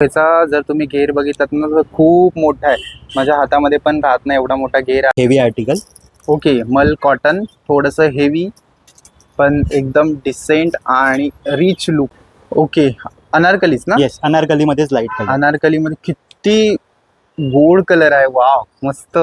त्याचा जर तुम्ही घेर बघितलात ना तर खूप मोठा आहे. माझ्या हातामध्ये पण राहत नाही एवढा मोठा घेर आहे. Heavy article. ओके, मल कॉटन, थोडंसं हेवी पण एकदम डिसेंट आणि रिच लुक. ओके, अनारकलीच ना? येस, अनारकली मध्येच लाईट कलर. अनारकली मध्ये किती गोल्ड कलर आहे. वाव, मस्त,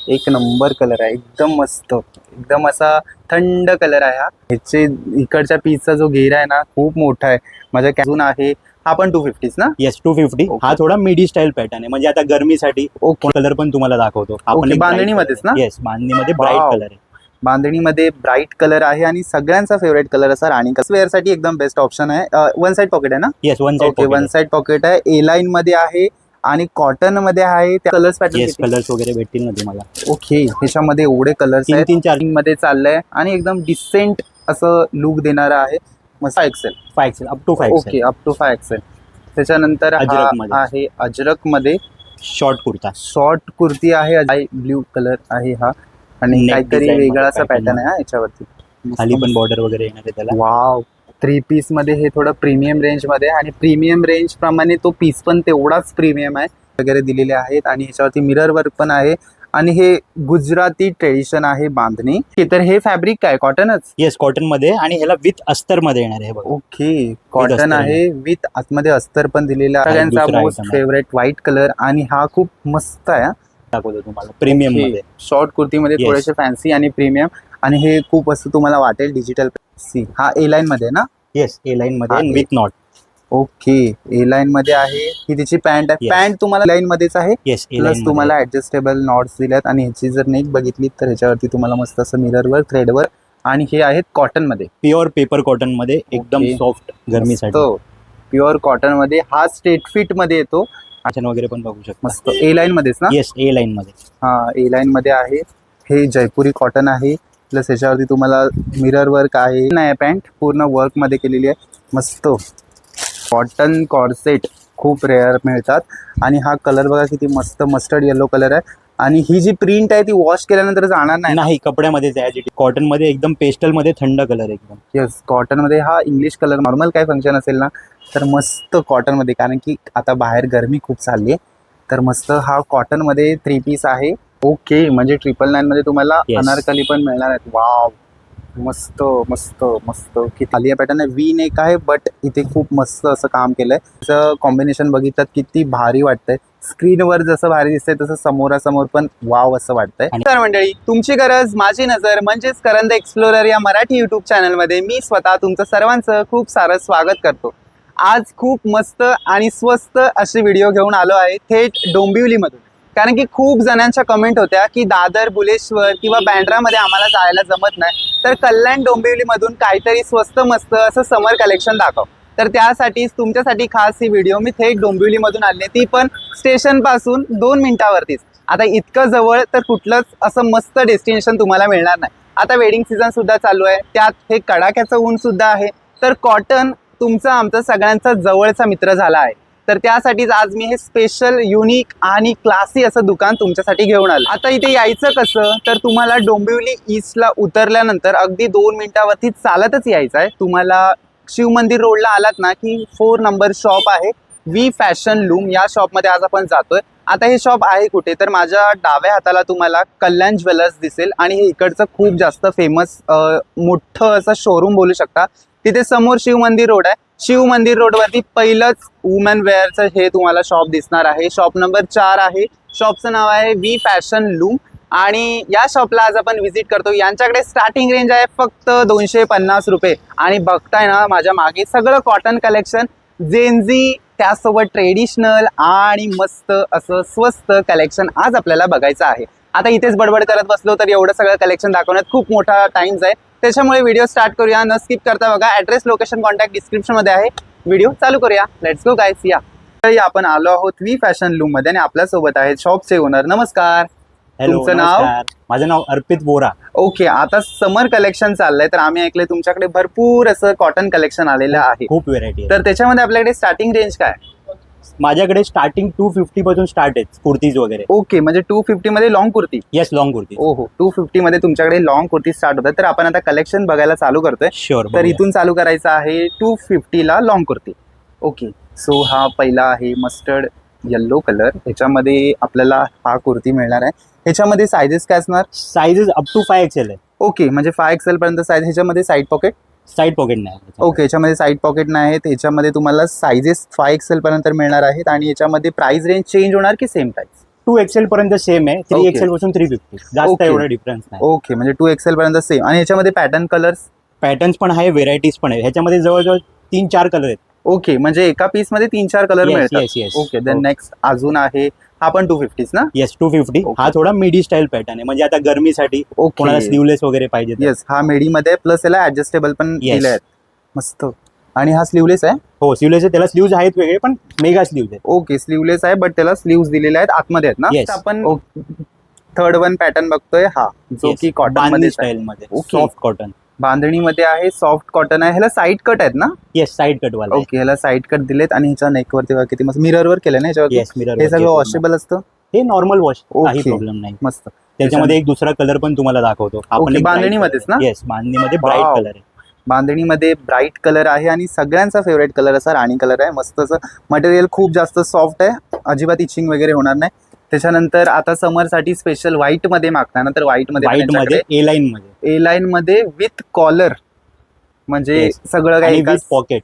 एक नंबर कलर आहे. एकदम मस्त, एकदम असा थंड कलर आहे. हा ह्याचे इकडच्या पीसचा जो घेर आहे ना खूप मोठा आहे. माझ्या कॅझून आहे. हा पण 250 ना? येस, 250. हा थोडा मिडी स्टाईल पॅटर्न आहे, म्हणजे आता गरमीसाठी ओके. कलर पण तुम्हाला दाखवतो. ओके, बांधणीमध्येच ना? येस, बांधणीमध्ये ब्राईट Wow. कलर आहे. बांधणीमध्ये ब्राईट कलर आहे आणि सगळ्यांचा फेवरेट कलर असा राणी वेअर साठी एकदम बेस्ट ऑप्शन आहे. वन साइड पॉकेट आहे ना? Yes, one side okay, one side pocket आहे. ए लाईन मध्ये आहे आणि कॉटन मध्ये आहे. कलर्स येस, पॅटर्न कलर्स वगैरे भेटतील ना तुम्हाला. ओके, ह्याच्यामध्ये एवढे कलर्स आहेत. 3-4 मध्ये चाललंय आणि एकदम डिसेंट असं लुक देणारं आहे. मस्त XL, 5XL up to 5XL. Okay, up to 5 XL. त्याच्यानंतर हा अजरकमध्ये. आहे अजरक मध्ये शॉर्ट कुर्ता. शॉर्ट कुर्ती आहे. ब्ल्यू कलर आहे हा आणि Neck काहीतरी design वेगळा मध्ये असा pattern पॅटर्न आहे याच्यावरती. खाली पण बॉर्डर वगैरे येणार आहे त्याला. वाव, 3 पीस मध्ये हे थोडं प्रीमियम रेंज मध्ये आणि प्रीमियम रेंज प्रमाणे तो पीस पण तेवढाच प्रीमियम आहे. वगैरे दिलेले आहेत आणि ह्याच्यावरती मिरर वर्क पण आहे आणि हे गुजराती ट्रेडिशन आहे बांधणी. तर हे फॅब्रिक काय कॉटनच? येस, कॉटन मध्ये आणि ह्याला विथ अस्तर मध्ये येणार आहे बघा. ओके, कॉटन अस्तर आहे विथ आतमध्ये अस्तर पण दिलेला आहे. दुसरा सगळ्यांचा मोस्ट item आहे. फेवरेट व्हाईट कलर आणि हा खूप मस्त आहे. दाखवतो तुम्हाला प्रीमियम मध्ये. शॉर्ट कुर्तीमध्ये Yes. थोडेसे फॅन्सी आणि प्रीमियम आणि हे खूप असं तुम्हाला वाटेल डिजिटल. सी, हा ए लाईन मध्ये ना? येस, ए लाईन मध्ये हा, with not. Okay, A line मध्ये आहे. ही तिची पॅन्ट आहे. Yes. पॅन्ट तुम्हाला लाईन मध्येच आहे. येस, ए प्लस लाईन तुम्हाला ऍडजस्टेबल नॉट्स दिल्यात आणि ह्याची जर नेक बघितली तर ह्याच्यावरती तुम्हाला मस्त असं मिररवर थ्रेडवर आणि हे आहेत कॉटन मध्ये. प्युअर पेपर कॉटन मध्ये एकदम Okay. सॉफ्ट गरमीसाठी. प्युअर कॉटन मध्ये हा स्ट्रेट फिट मध्ये येतो. आचन वगैरे पण बघू शकता. मस्त, ए लाईन मध्येच ना? येस, ए लाईन मध्ये. हा, ए लाईन मध्ये आहे. हे जयपुरी कॉटन आहे. प्लस ह्याच्यावरती तुम्हाला मिरर वर्क आहे. नाही, पॅन्ट पूर्ण वर्क मध्ये केलेली आहे. मस्त कॉटन कॉर्सेट खूप रेअर मिळतात आणि हा कलर बघा किती मस्त मस्टर्ड येलो कलर आहे आणि ही जी प्रिंट आहे ती वॉश केल्यानंतर जाणार नाही. नाही, कपड्यामध्येच आहे. कॉटन मध्ये एकदम पेस्टल मध्ये थंड कलर एकदम. येस, कॉटन मध्ये हा इंग्लिश कलर. नॉर्मल काय फंक्शन असेल ना तर मस्त कॉटन मध्ये, कारण की आता बाहेर गरमी खूप चालली आहे तर मस्त हा कॉटन मध्ये 3 पीस आहे. ओके, म्हणजे 999 मध्ये तुम्हाला Yes. अनारकली पण मिळणार आहेत. वाव, मस्त मस्त मस्त. की आलिया पॅटर्न आहे. वी नेक आहे बट इथे खूप मस्त असं काम केलंय. त्याचं कॉम्बिनेशन बघितलं किती भारी वाटतंय. स्क्रीनवर जसं भारी दिसतंय तसं समोरासमोर पण वाव असं वाटतंय. तर मंडळी, तुमची गरज माझी नजर म्हणजेच करंद एक्सप्लोरर या मराठी युट्यूब चॅनलमध्ये मी स्वतः तुमचं सर्वांचं खूप सारं स्वागत करतो. आज खूप मस्त आणि स्वस्त अशी व्हिडिओ घेऊन आलो आहे थेट डोंबिवलीमधून. कारण की खूप जणांच्या कमेंट होत्या की दादर, बुलेश्वर किंवा बँड्रामध्ये आम्हाला जायला जमत नाही, तर कल्याण डोंबिवलीमधून काहीतरी स्वस्त मस्त असं समर कलेक्शन दाखव. तर त्यासाठीच तुमच्यासाठी खास ही व्हिडिओ मी थेट डोंबिवलीमधून आणली, ती पण स्टेशनपासून 2 मिनिटावरतीच. आता इतकं जवळ तर कुठलंच असं मस्त डेस्टिनेशन तुम्हाला मिळणार नाही. आता वेडिंग सीझन सुद्धा चालू आहे, त्यात हे कडाक्याचं ऊन सुद्धा आहे, तर कॉटन तुमचा आमचा सगळ्यांचा जवळचा मित्र झाला आहे. तर त्यासाठीच आज मी हे स्पेशल, युनिक आणि क्लासी असं दुकान तुमच्यासाठी घेऊन आलो. आता इथे यायचं कसं, तर तुम्हाला डोंबिवली ईस्टला उतरल्यानंतर अगदी 2 मिनिटावरती चालतच यायचं आहे. तुम्हाला शिव मंदिर रोडला आलात ना की 4 नंबर शॉप आहे वी फॅशन लूम. या शॉपमध्ये आज आपण जातोय. आता हे शॉप आहे कुठे, तर माझ्या डाव्या हाताला तुम्हाला कल्याण ज्वेलर्स दिसेल आणि हे इकडचं खूप जास्त फेमस मोठं असं शोरूम बोलू शकता. तिथे समोर शिव मंदिर रोड आहे. शिव मंदिर रोडवरती पहिलंच वुमन वेअरचं हे तुम्हाला शॉप दिसणार आहे. शॉप नंबर 4 आहे. शॉपचं नाव आहे वी फॅशन लूम आणि या शॉपला आज आपण व्हिजिट करतो. यांच्याकडे स्टार्टिंग रेंज आहे फक्त 250 रुपये आणि बघताय ना माझ्या मागे सगळं कॉटन कलेक्शन, जेनझी, त्यासोबत ट्रेडिशनल आणि मस्त असं स्वस्त कलेक्शन आज आपल्याला बघायचं आहे. आता इथेच बडबड करत बसलो तर एवढं सगळं कलेक्शन दाखवण्यात खूप मोठा टाइम जाईल. त्याच्यामुळे व्हिडिओ स्टार्ट करूया, न स्किप करता बघा. ॲड्रेस, लोकेशन, कॉन्टॅक्ट डिस्क्रिप्शनमध्ये आहे. व्हिडिओ चालू करूया. लेट्स गो गाईस. या आपण आलो आहोत वी फॅशन लूम मध्ये आणि आपल्यासोबत आहेत शॉपचे ओनर. नमस्कार. हॅलो, तुमचं नाव? माझं नाव अर्पित बोरा. ओके, आता समर कलेक्शन चाललंय तर आम्ही ऐकलंय तुमच्याकडे भरपूर असं कॉटन कलेक्शन आलेलं आहे. खूप व्हेरायटी आहे. तर त्याच्यामध्ये आपल्याकडे स्टार्टिंग रेंज काय? माझ्याकडे स्टार्टिंग 250 पासून स्टार्ट आहे कुर्तीज वगैरे. ओके, म्हणजे 250 मध्ये long kurti. Yes, long kurti. ओहो, 250 मध्ये तुमच्याकडे लॉंग कुर्ती स्टार्ट होतात. तर आपण आता कलेक्शन बघायला चालू करतोय. शुअर. तर इथून चालू करायचं आहे 250 ला लॉंग कुर्ती. ओके, सो हा पहिला आहे मस्टर्ड येल्लो कलर. ह्याच्यामध्ये आपल्याला हा कुर्ती मिळणार आहे. ह्याच्यामध्ये सायझेस काय असणार? साईजेस अप टू 5XL आहे. ओके, म्हणजे 5XL पर्यंत साईज. ह्याच्यामध्ये साईड पॉकेट? साईड पॉकेट नाही आहे. ओके, ह्याच्यामध्ये साईड पॉकेट नाही आहेत. ह्याच्यामध्ये तुम्हाला सायझेस 5XL पर्यंत मिळणार आहेत. आणि ह्याच्यामध्ये प्राइस रेंज चेंज होणार की सेम प्राइस? 2XL पर्यंत सेम आहे. 3XL पासून 350 जास्त Okay. एवढा डिफरन्स नाही. ओके, म्हणजे 2XL पर्यंत सेम. आणि ह्याच्यामध्ये पॅटर्न कलर्स? पॅटर्न्स पण आहे, व्हेरायटीज पण आहे. ह्याच्यामध्ये जवळजवळ 3-4 कलर आहेत. ओके, म्हणजे एका पीस मध्ये 3-4 कलर Yes, मिळतात. yes, yes. ओके, देन हो. नेक्स्ट अजून आहे हा पण 250 ना? येस 250. Okay. हा थोडा मिडी स्टाईल पॅटर्न आहे, म्हणजे आता गरमीसाठी कोणाला ओके, स्लीवलेस वगैरे पाहिजे तर. येस, हा मेडी मध्ये प्लस याला ऍडजस्टेबल पण Yes. दिले आहेत. मस्त. आणि हा स्लीवलेस आहे? हो, स्लीवलेस आहे. त्याला स्लीव्ज आहेत वेगळे, पण मेगा स्लीव्ज आहेत. ओके, स्लीवलेस आहे बट त्याला स्लीव्ज दिलेले आहेत, आतमध्ये आहेत ना? Yes. आपण थर्ड वन पॅटर्न बघतोय हा, जो की कॉटन बांधणी मध्ये स्टाईल मध्ये, Okay. Soft cotton. बांधणीमध्ये आहे, सॉफ्ट कॉटन आहे. ह्याला साईड कट आहेत ना? येस, साईड कट वाला. ओके, ह्याला साईड कट दिलेत. आणि ह्याच्या नेकवरती बघा किती मस्त मिररवर केलं ना ह्याच्यावरती. Yes, mirror. हे सगळं वॉशेबल असतं. हे नॉर्मल वॉश, काही Okay. प्रॉब्लेम नाही. मस्त. त्याच्यामध्ये एक दुसरा कलर पण तुम्हाला दाखवतो. Okay, बांधणीमध्येच ना? येस, बांधणीमध्ये ब्राईट Wow. कलर आहे. बांधणीमध्ये ब्राईट कलर आहे आणि सगळ्यांचा फेवरेट कलर असा राणी कलर आहे. मस्त असं मटेरियल खूप जास्त सॉफ्ट आहे, अजिबात इचिंग वगैरे होणार नाही. त्याच्यानंतर आता समरसाठी स्पेशल व्हाईट मध्ये मागताय ना, तर व्हाईट व्हाईट मध्ये ए लाईन मध्ये ए लाईन मध्ये विथ कॉलर, म्हणजे Yes. सगळं काही विथ पॉकेट.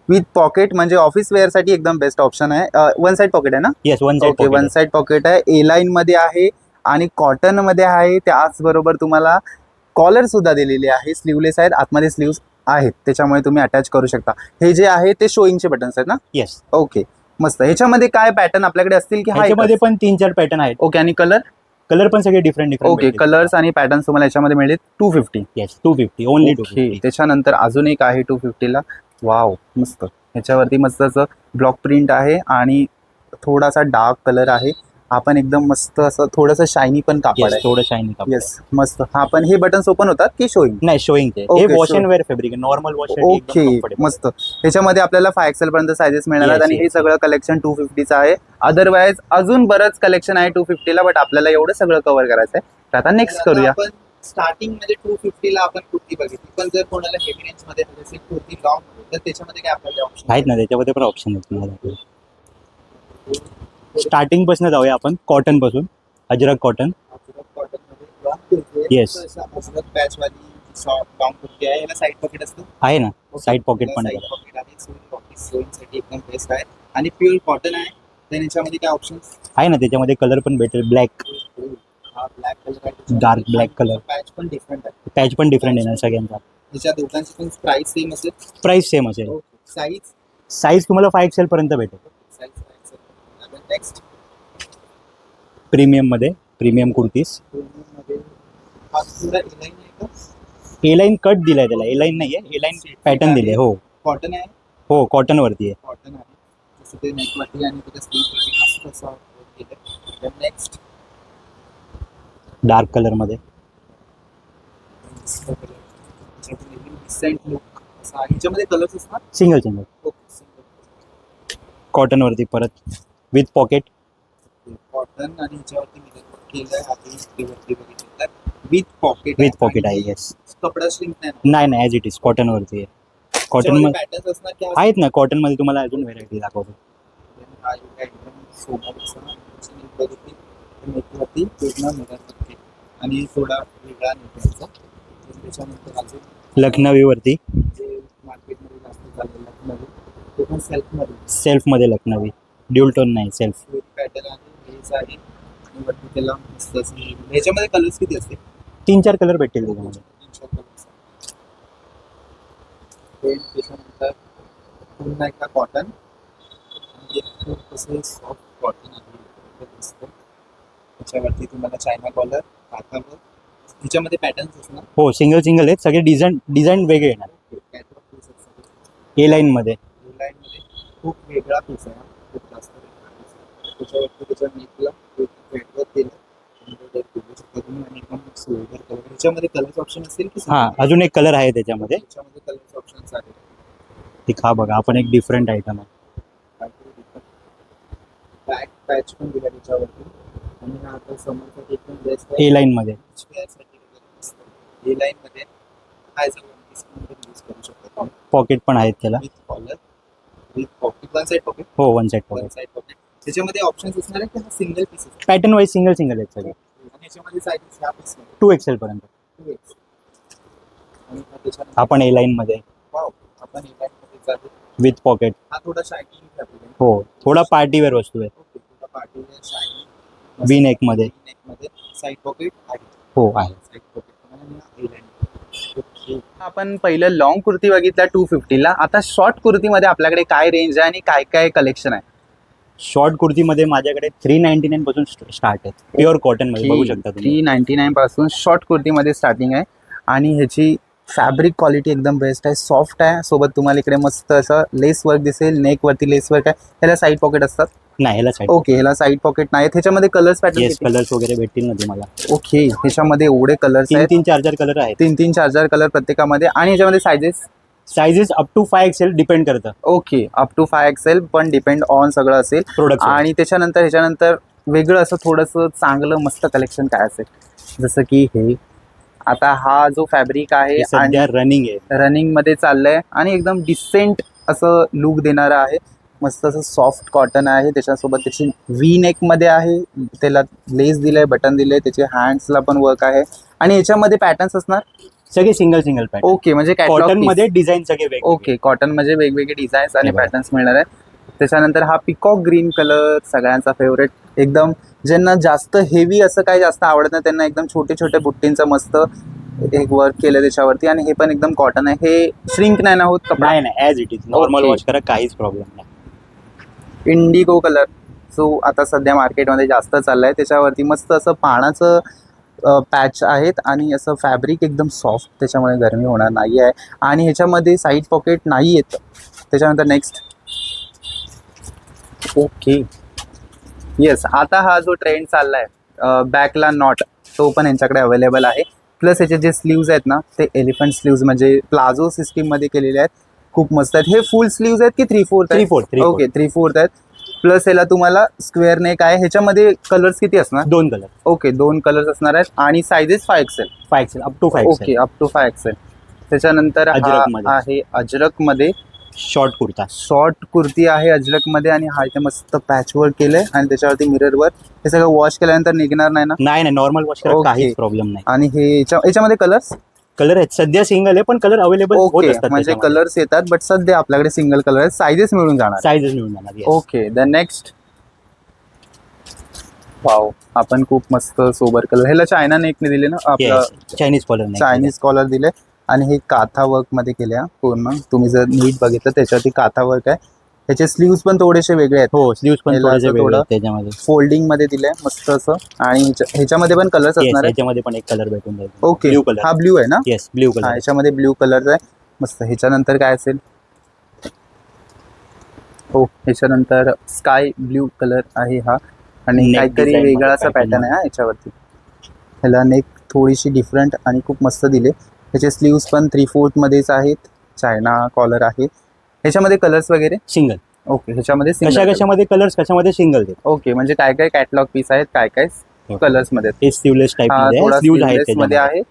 विथ पॉकेट, म्हणजे ऑफिस वेअर साठी एकदम बेस्ट ऑप्शन आहे. वन साइड पॉकेट आहे ना? Yes, one side okay, one side pocket आहे, ए लाईन मध्ये आहे आणि कॉटन मध्ये आहे. त्याचबरोबर तुम्हाला कॉलर सुद्धा दिलेली आहे, स्लीवलेस आहेत, आतमध्ये स्लीव्स आहेत, त्याच्यामुळे तुम्ही अटॅच करू शकता. हे जे आहे ते शोईंगचे बटन्स आहेत ना? येस. ओके, मस्त. ह्याच्यामध्ये काय पॅटर्न आपल्याकडे असतील की हा ह्याच्यामध्ये पण 3-4 पॅटर्न आहेत. ओके, आणि कलर? कलर पण सगळे डिफरंट डिफरंट. ओके, कलर्स आणि पॅटर्न्स तुम्हाला याच्यामध्ये मिळेल 250. Yes, 250 only. ओके, 250. त्याच्यानंतर अजून एक आहे 250 ला. वाव, मस्त. ह्याच्यावरती मस्त असं ब्लॉक प्रिंट आहे आणि थोडासा डार्क कलर आहे. हा पण एकदम मस्त असं थोडंसं शायनी पण कापड येस, आहे. थोडं शायनिंग कापड. येस, मस्त. हा पण हे बटन्स ओपन होतात की शोईंग? नाही, शोईंग हे Okay, wash sure. And where fabric आहे, नॉर्मल वॉश. ओके, मस्त. ह्याच्यामध्ये आपल्याला 5XL पर्यंत सायझेस मिळणार आहेत. Yes, आणि हे yes, सगळं कलेक्शन 250चं आहे. अदरवाईज अजून बरंच कलेक्शन आहे 250 ला, बट आपल्याला एवढं सगळं कव्हर करायचं आहे. तर आता नेक्स्ट करूया. आपण स्टार्टिंग मध्ये 250 ला आपण कुर्ती बघितली, पण जर कोणाला हेवी रेंज मध्ये हवी असेल कुर्ती लॉंग, तर त्याच्यामध्ये काय आपल्याला ऑप्शन आहेत ना, त्याच्यामध्ये पण ऑप्शन आहेत तुम्हाला. स्टार्टिंग पासून जाऊया आपण, कॉटन पासून. अजरक कॉटन. कॉटन मध्ये long kurti Yes. Ajrak patch वाली शॉर्ट लॉंग कुर्ती आहे. याला साईड पॉकेट असतं. आहे ना, साईड पॉकेट पण आहे. साईड पॉकेट आहे. ऑफिस साठी एकदम बेस्ट आहे आणि प्युअर कॉटन आहे. तर याच्यामध्ये काय ऑप्शन्स आहे ना, त्याच्यामध्ये कलर पण भेटेल. ब्लॅक, हा ब्लॅक कलर आहे. Dark black colour. पॅच पण डिफरंट आहे. पॅच पण डिफरंट येणार सगळ्यांचा. त्याच्या दोघांची पण प्राइस सेम असेल. प्राइस सेम असेल. साईज साईज तुम्हाला 5XL पर्यंत भेटेल. साईज नेक्स्ट प्रीमियम मध्ये, प्रीमियम कुर्तीस. मध्ये हा पुरा इलाइन आहे का? ए लाईन कट दिलाय त्याला, ए लाईन नाहीये, ए लाईन पॅटर्न दिले. हो कॉटन आहे. हो, कॉटन वरती आहे. कॉटन आहे. जसं ते नेकवरती आणि त्याच्या स्लीववरती मस्त असं वर्क केलं. तर नेक्स्ट डार्क कलर मध्ये. डिसेंट लुक असा आहे. ह्याच्यामध्ये कलर्स असतात. सिंगल सिंगल ओके, कॉटन वरती परत विथ पॉकेट. कॉटन आणि ह्याच्यावरती मिरर केलं आहे. आधी स्लीववरती बघितलं तर विथ पॉकेट. विथ पॉकेट आहे. येस. कपडा श्रिंक नाही. नाही नाही, ॲज इट इज कॉटन वरती आहे. कॉटन मध्ये पॅटर्न्स असणार की आहेत ना, कॉटन मध्ये तुम्हाला अजून व्हेरायटी दाखवतो. हा एकदम सोबत असं बघितली नेकवरती पूर्ण मिरर आणि थोडा वेगळा नेकचा. त्याच्यानंतर अजून लखनवी वरती, जे मार्केटमध्ये जास्त चाललेलं लखनवी, ते पण सेल्फमध्ये सेल्फ मध्ये लखनवी, ड्युल टोन नाही, सेल्फ. पॅटर्न आहे. हेच आहे आणि वरती त्याला मस्त असं ह्याच्यामध्ये कलर्स किती असते? 3-4 कलर भेटेल त्याच्यामध्ये. 3-4 कलर्स. त्याच्यानंतर पुन्हा एकदा कॉटन आणि एकदम कसं सॉफ्ट कॉटन आहे दिसतं. त्याच्यावरती तुम्हाला चायना कॉलर, हातावर ह्याच्यामध्ये पॅटर्न्स असणार. हो, सिंगल सिंगल आहेत सगळे. डिझाईन वेगळे येणार. ए लाईन मध्ये. लाईनमध्ये खूप वेगळा पीस आहे. खूप जास्त वेगळा पीस आहे. त्याच्यावरती त्याच्या नेकला वेटवर केलं आणि एकदम सोल्डर कलर. ह्याच्यामध्ये कलर्स ऑप्शन असेल की हा, अजून एक कलर आहे त्याच्यामध्ये. ह्याच्यामध्ये कलर्स ऑप्शन्स आहेत. ती खा बघा, आपण एक डिफरंट आयटम आहे. बॅक पॅच पण दिला त्याच्यावरती आणि हा आता समोरसाठी एकदम बेस्ट आहे. ए लाईन मध्ये. ए लाईनमध्ये ॲज अ वन पीस पण यूज करू शकतो. पॉकेट पण आहेत त्याला. With collar with pocket, one side pocket. हो one side one pocket. Side pocket. त्याच्यामध्ये ऑप्शन्स असणार आहे की single pieces pattern wise single single आहेत सगळे. आणि याच्यामध्ये साईजेस ह्या पीसमध्ये 2XL पर्यंत. 2x. आणि त्याच्यानंतर आपण ए लाईन मध्ये वाव, आपण इलाइन मध्ये जातो. With pocket. हा थोडा शायनिंग फॅब्रिक आहे. हो थोडा पार्टीवेअर वस्तू आहे. ओके, थोडा पार्टीवेअर शायनिंग V neck मध्ये. नेक मध्ये साइड पॉकेट आहे. हो आहे. साइड पॉकेट आणि इलाइन. ओके. आपण पहिलं लॉंग कुर्ती बघितला 250ला. आता शॉर्ट कुर्तीमध्ये आपल्याकडे काय रेंज आहे आणि काय काय कलेक्शन आहे? शॉर्ट कुर्तीमध्ये माझ्याकडे 399 पासून स्टार्ट आहे. प्युअर कॉटन मध्ये बघू शकता तुम्ही. 399 पासून शॉर्ट कुर्तीमध्ये स्टार्टिंग आहे आणि ह्याची फॅब्रिक क्वालिटी एकदम बेस्ट आहे, सॉफ्ट आहे. सोबत तुम्हाला इकडे मस्त असं लेस वर्क दिसेल, नेक वरती लेस वर्क आहे. ह्याला साईड पॉकेट असतात. नाही ह्याला साईड. ओके, ह्याला साईड पॉकेट नाही. ह्याच्यामध्ये कलर्स येस पॅटर्न कलर्स वगैरे भेटतील ना तुम्हाला. ओके, ह्याच्यामध्ये एवढे कलर्स तीन आहेत, तीन चार चार कलर आहेत. 3 4 4 कलर प्रत्येकामध्ये. आणि ह्याच्यामध्ये sizes sizes up to 5XL depend करतं ओके अप टू 5XL पण डिपेंड ऑन सगळं असेल. प्रोडक्ट. आणि ह्याच्यानंतर वेगळं असं थोडंसं चांगलं मस्त कलेक्शन काय असेल, जसं की हे आता हा जो फॅब्रिक आहे आणि सध्या रनिंग आहे. रनिंग मध्ये चाललंय आणि एकदम डिसेंट असं लुक देणारं आहे. मस्त असं सॉफ्ट कॉटन आहे. त्याच्यासोबत त्याची व्ही नेक मध्ये आहे, त्याला लेस दिलंय, बटन दिलंय, त्याचे हँड्सला पण वर्क आहे. आणि याच्यामध्ये पॅटर्न्स असणार सगळे सिंगल सिंगल पॅटर्न. ओके, म्हणजे कॉटन मध्ये डिझाईन सगळे वेगळे. ओके, कॉटन म्हणजे वेगवेगळे डिझाईन्स आणि हे बघा. पॅटर्न्स मिळणार आहेत. त्याच्यानंतर हा पिकॉक ग्रीन कलर सगळ्यांचा फेवरेट. एकदम ज्यांना जास्त हेवी असं काही जास्त आवडत नाही त्यांना एकदम छोटे छोटे बुट्टींचं मस्त एक वर्क केलं त्याच्यावरती. आणि हे पण एकदम कॉटन आहे. हे श्रिंक नाही ना होत कपडा? नाही नाही as it is normal Okay. Wash करा काहीच प्रॉब्लेम नाही. इंडिगो कलर जो आता सध्या मार्केटमध्ये जास्त चाललाय. त्याच्यावरती मस्त असं पानाचं पॅच आहेत आणि असं फॅब्रिक एकदम सॉफ्ट, त्याच्यामुळे गरमी होणार नाही आहे. आणि ह्याच्यामध्ये साईड पॉकेट नाही येत. त्याच्यानंतर नेक्स्ट ओके येस, आता हा जो ट्रेंड चाललाय बॅकला नॉट, तो पण यांच्याकडे अवेलेबल आहे. प्लस याचे जे स्लीव्ज आहेत ना ते एलिफंट स्लीव्ज म्हणजे प्लाझो सिस्टीममध्ये केलेले आहेत. खूप मस्त आहेत. हे फुल स्लीव्ज आहेत की 3/4? 3/4. ओके 3/4 आहेत. प्लस याला तुम्हाला स्क्वेअर नेक आहे. ह्याच्यामध्ये कलर्स किती असणार? 2 कलर. ओके 2 कलर्स असणार आहेत. आणि sizes 5XL. 5XL up to 5XL. Okay up to 5XL. त्याच्यानंतर हा अजरकमध्ये. आहे अजरकमध्ये शॉर्ट कुर्ता. शॉर्ट कुर्ती आहे अजरकमध्ये आणि हा इथे मस्त पॅच वर्क केलंय आणि त्याच्यावरती मिरर वर्क. हे सगळं वॉश केल्यानंतर निघणार नाही ना? नाही नाही नॉर्मल वॉश करा Okay. काहीच प्रॉब्लेम नाही. आणि हे याच्यामध्ये कलर्स कलर आहेत सध्या सिंगल आहे पण कलर अवेलेबल होत ओके असतात. म्हणजे कलर्स येतात बट सध्या आपल्याकडे सिंगल कलर आहेत. सायझेस मिळून जाणार. साईजेस मिळून जाणार. yes. Okay the next wow, आपण खूप मस्त सोबर कलर. ह्याला चायना नेकने दिले ना आपलं? Yes. चायनीज कॉलर नाही. चायनीज कॉलर दिले आणि हे काथा वर्क मध्ये केले हा पूर्ण. तुम्ही जर नीट बघितलं त्याच्यावरती काथा वर्क आहे. त्याचे स्लीव्स पण थोडेसे वेगळे आहेत. हो स्लीव्स पण याला थोडेसे असं वेगळे थोडं आहेत त्याच्यामध्ये. फोल्डिंग मध्ये दिलंय मस्त असं. आणि ह्याच्यामध्ये पण कलर्स Yes, असणार आहेत. याच्यामध्ये पण एक कलर भेटून जाईल. Okay blue colour. हा ब्ल्यू आहे ना? येस ब्ल्यू हा कलर. याच्यामध्ये ब्ल्यू कलर आहे मस्त. ह्याच्यानंतर काय असेल? हो ह्याच्यानंतर स्काय ब्ल्यू कलर आहे हा. आणि Neck काहीतरी design वेगळा मध्ये असा pattern पॅटर्न आहे हा याच्यावरती. ह्याला नेक थोडीशी डिफरंट आणि खूप मस्त दिले. ह्याचे स्लीव्स पण 3/4 मध्येच आहेत. चायना कॉलर आहे. ह्याच्यामध्ये कलर्स वगैरे सिंगल. ओके ह्याच्यामध्ये कशा single कशामध्ये कलर्स कशामध्ये सिंगल color. ओके म्हणजे काय काय कॅटलॉग पीस आहेत, काय काय कलर्स मध्ये आहेत. हे स्लीवलेस टाइप हा मध्ये थोडा स्लीव्ज आहेत sleeveless मध्ये त्याच्यामध्ये. आहे.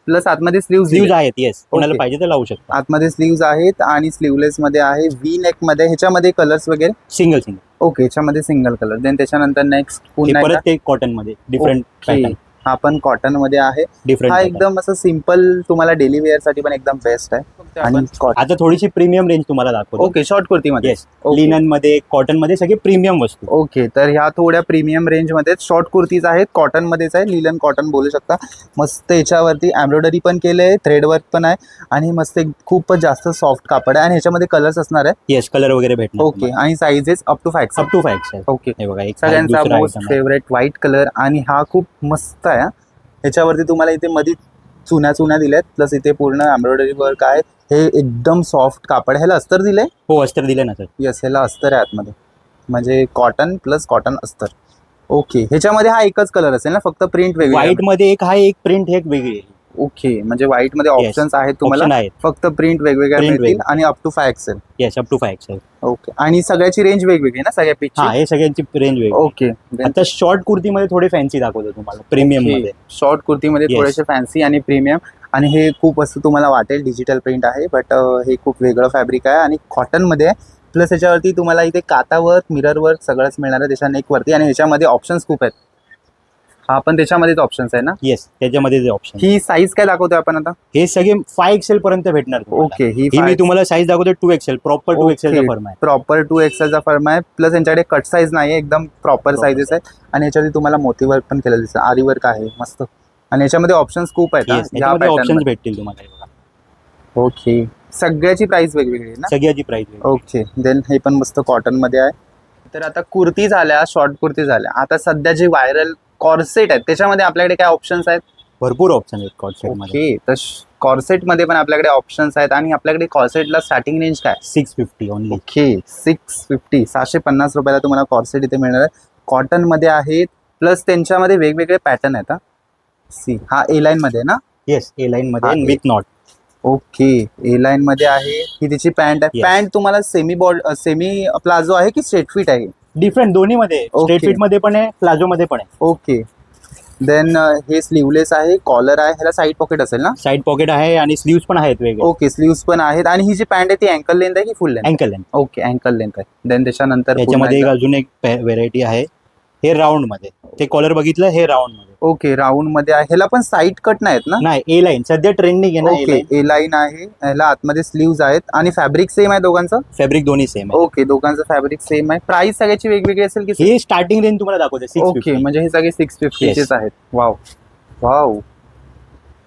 प्लस आतमध्ये स्लीव्ज स्लीव्ज आहेत. येस कोणाला Okay. पाहिजे तर लावू शकता. आतमध्ये स्लीव्ज आहेत आणि स्लीवलेस मध्ये आहे. व्ही नेक मध्ये. ह्याच्यामध्ये कलर्स वगैरे सिंगल सिंगल. ओके ह्याच्यामध्ये सिंगल कलर. देन त्याच्यानंतर नेक्स्ट हे पुन्हा परत ते कॉटन मध्ये डिफरंट पॅटर्न. हा पण कॉटन मध्ये आहे. डिफरंट हा पॅटर्न. एकदम असं सिम्पल तुम्हाला डेली वेअर साठी पण एकदम बेस्ट आहे. आणि आता थोडीशी प्रीमियम रेंज तुम्हाला दाखवतो. ओके शॉर्ट कुर्ती मध्ये. येस लिनन मध्ये कॉटन मध्ये सगळे प्रीमियम वस्तू. ओके तर ह्या थोड्या प्रीमियम रेंज मध्ये शॉर्ट कुर्तीज आहेत. कॉटन मध्येच आहे. लिलन कॉटन बोलू शकता. मस्त याच्यावरती एम्ब्रॉयडरी पण केलंय, थ्रेड वर्क पण आहे आणि मस्त खूपच जास्त सॉफ्ट कापड आहे. आणि ह्याच्यामध्ये कलर्स असणार आहे. येस कलर वगैरे भेटणार. ओके आणि sizes up to 5XL. Up to 5XL. Okay हे बघा एक सगळ्यांचा दुसरा मोस्ट item आहे. Favourite white colour. आणि हा खूप मस्त आहे. ह्याच्यावरती तुम्हाला इथे मध्ये चुन्या दिल्यात. प्लस इथे पूर्ण एम्ब्रॉयडरी वर्क आहे. हे एकदम सॉफ्ट कापड. ह्याला अस्तर दिलंय. हो अस्तर दिले ना सर. यस ह्याला अस्तर आहे आतमध्ये. म्हणजे कॉटन प्लस कॉटन अस्तर. ओके ह्याच्यामध्ये हा एकच कलर असेल ना, फक्त प्रिंट वेगळी व्हाईट मध्ये एक आहे, एक प्रिंट एक वेगळी आहे. ओके म्हणजे व्हाईट मध्ये Yes. ऑप्शन्स आहेत तुम्हाला. Option आहेत. फक्त प्रिंट वेगवेगळ्या Print मिळतील आणि up to 5XL. Yes up to 5XL. Okay आणि सगळ्याची रेंज वेगवेगळी ना सगळ्या हा पिकची. हे सगळ्यांची रेंज वेगळी. ओके आता शॉर्ट कुर्तीमध्ये थोडे फॅन्सी दाखवतो तुम्हाला प्रीमियम मध्ये. शॉर्ट कुर्तीमध्ये Yes. थोडेसे फॅन्सी आणि प्रीमियम. आणि हे खूप असं तुम्हाला वाटेल डिजिटल प्रिंट आहे बट हे खूप वेगळं फॅब्रिक आहे आणि कॉटन मध्ये आहे. प्लस ह्याच्यावरती तुम्हाला इथे काता वर्क, मिरर वर्क सगळंच मिळणार आहे त्याच्या नेकवरती. आणि ह्याच्यामध्ये ऑप्शन्स खूप आहेत. हा पण त्याच्यामध्येच ऑप्शन्स आहे ना. येस, त्याच्यामध्ये जे ऑप्शन ही साईज काय दाखवतोय आपण आता. हे सगळे 5XL पर्यंत भेटणार तुम्हाला. ओके, ही मी तुम्हाला साईज दाखवतो 2XL, प्रॉपर 2XL चा फर्म आहे. प्रॉपर 2XL चा फर्म आहे. प्लस यांच्याकडे कट साईज नाही आहे, एकदम प्रॉपर साईजेस आहे. आणि याच्यावरती तुम्हाला मोती वर्क पण केलेलं दिसतं, आरी वर्क आहे मस्त. आणि याच्यामध्ये ऑप्शन्स खूप आहेत Yes, याच्यामध्ये ऑप्शन्स भेटतील तुम्हाला हे बघा. ओके, सगळ्याची प्राइस वेगवेगळी आहे ना. सगळ्याची प्राइस ओके, देन हे पण मस्त कॉटन मध्ये आहे. तर आता कुर्ती झाल्या, शॉर्ट कुर्ती झाल्या. आता सध्या जे व्हायरल कॉर्सेट आहेत त्याच्यामध्ये आपल्याकडे काय ऑप्शन्स आहेत. भरपूर ऑप्शन आहेत कॉर्सेट मध्ये. ओके, तर कॉर्सेट मध्ये पण आपल्याकडे ऑप्शन्स आहेत. आणि आपल्याकडे कॉर्सेटला स्टार्टिंग रेंज काय. 650 ओनली. ओके, 650 750 रुपयाला तुम्हाला कॉर्सेट इथे मिळणार आहे. कॉटन मध्ये आहेत. प्लस त्यांच्यामध्ये वेगवेगळे पॅटर्न आहेत. सी, हा ए लाईन मध्ये ना. येस, ए लाईन मध्ये आहे. With not. Okay, A line मध्ये आहे. ही तिची पॅन्ट आहे. Yes. पॅन्ट तुम्हाला सेमी प्लाझो आहे की स्ट्रेट फिट आहे. डिफरंट दोन्ही मध्ये, स्ट्रेट Okay. फिट मध्ये पण आहे, प्लाझो मध्ये पण आहे. ओके, देन हे स्लीवलेस आहे, कॉलर आहे, ह्याला साईड पॉकेट असेल ना. साइड पॉकेट आहे आणि स्लीव्स पण आहेत वेगळे. ओके, स्लीव्स पण आहेत. आणि ही जी पॅन्ट आहे ती अँकल लेंथ आहे की फुल length. Uncle length. Okay, uncle length आहे. देन त्याच्यानंतर याच्यामध्ये अजून एक व्हेरायटी आहे, हे राऊंड मध्ये. ते कॉलर बघितलं, हे राऊंड मध्ये. ओके, राऊंड मध्ये आहे. ह्याला पण साईड कट नाहीत ना. नाही, ए लाईन सध्या ट्रेंडिंग आहे ना. ओके, ए लाईन आहे. ह्याला आतमध्ये स्लीव्स आहेत. आणि फॅब्रिक सेम आहे दोघांचं. फॅब्रिक दोन्ही सेम आहे. ओके, दोघांचं फॅब्रिक सेम आहे. प्राइस सगळ्याची वेगवेगळी असेल की. हे स्टार्टिंग रेंज तुम्हाला दाखवते 650. ओके, म्हणजे हे सगळे 650 Yes. चेच आहेत. वाव वाव,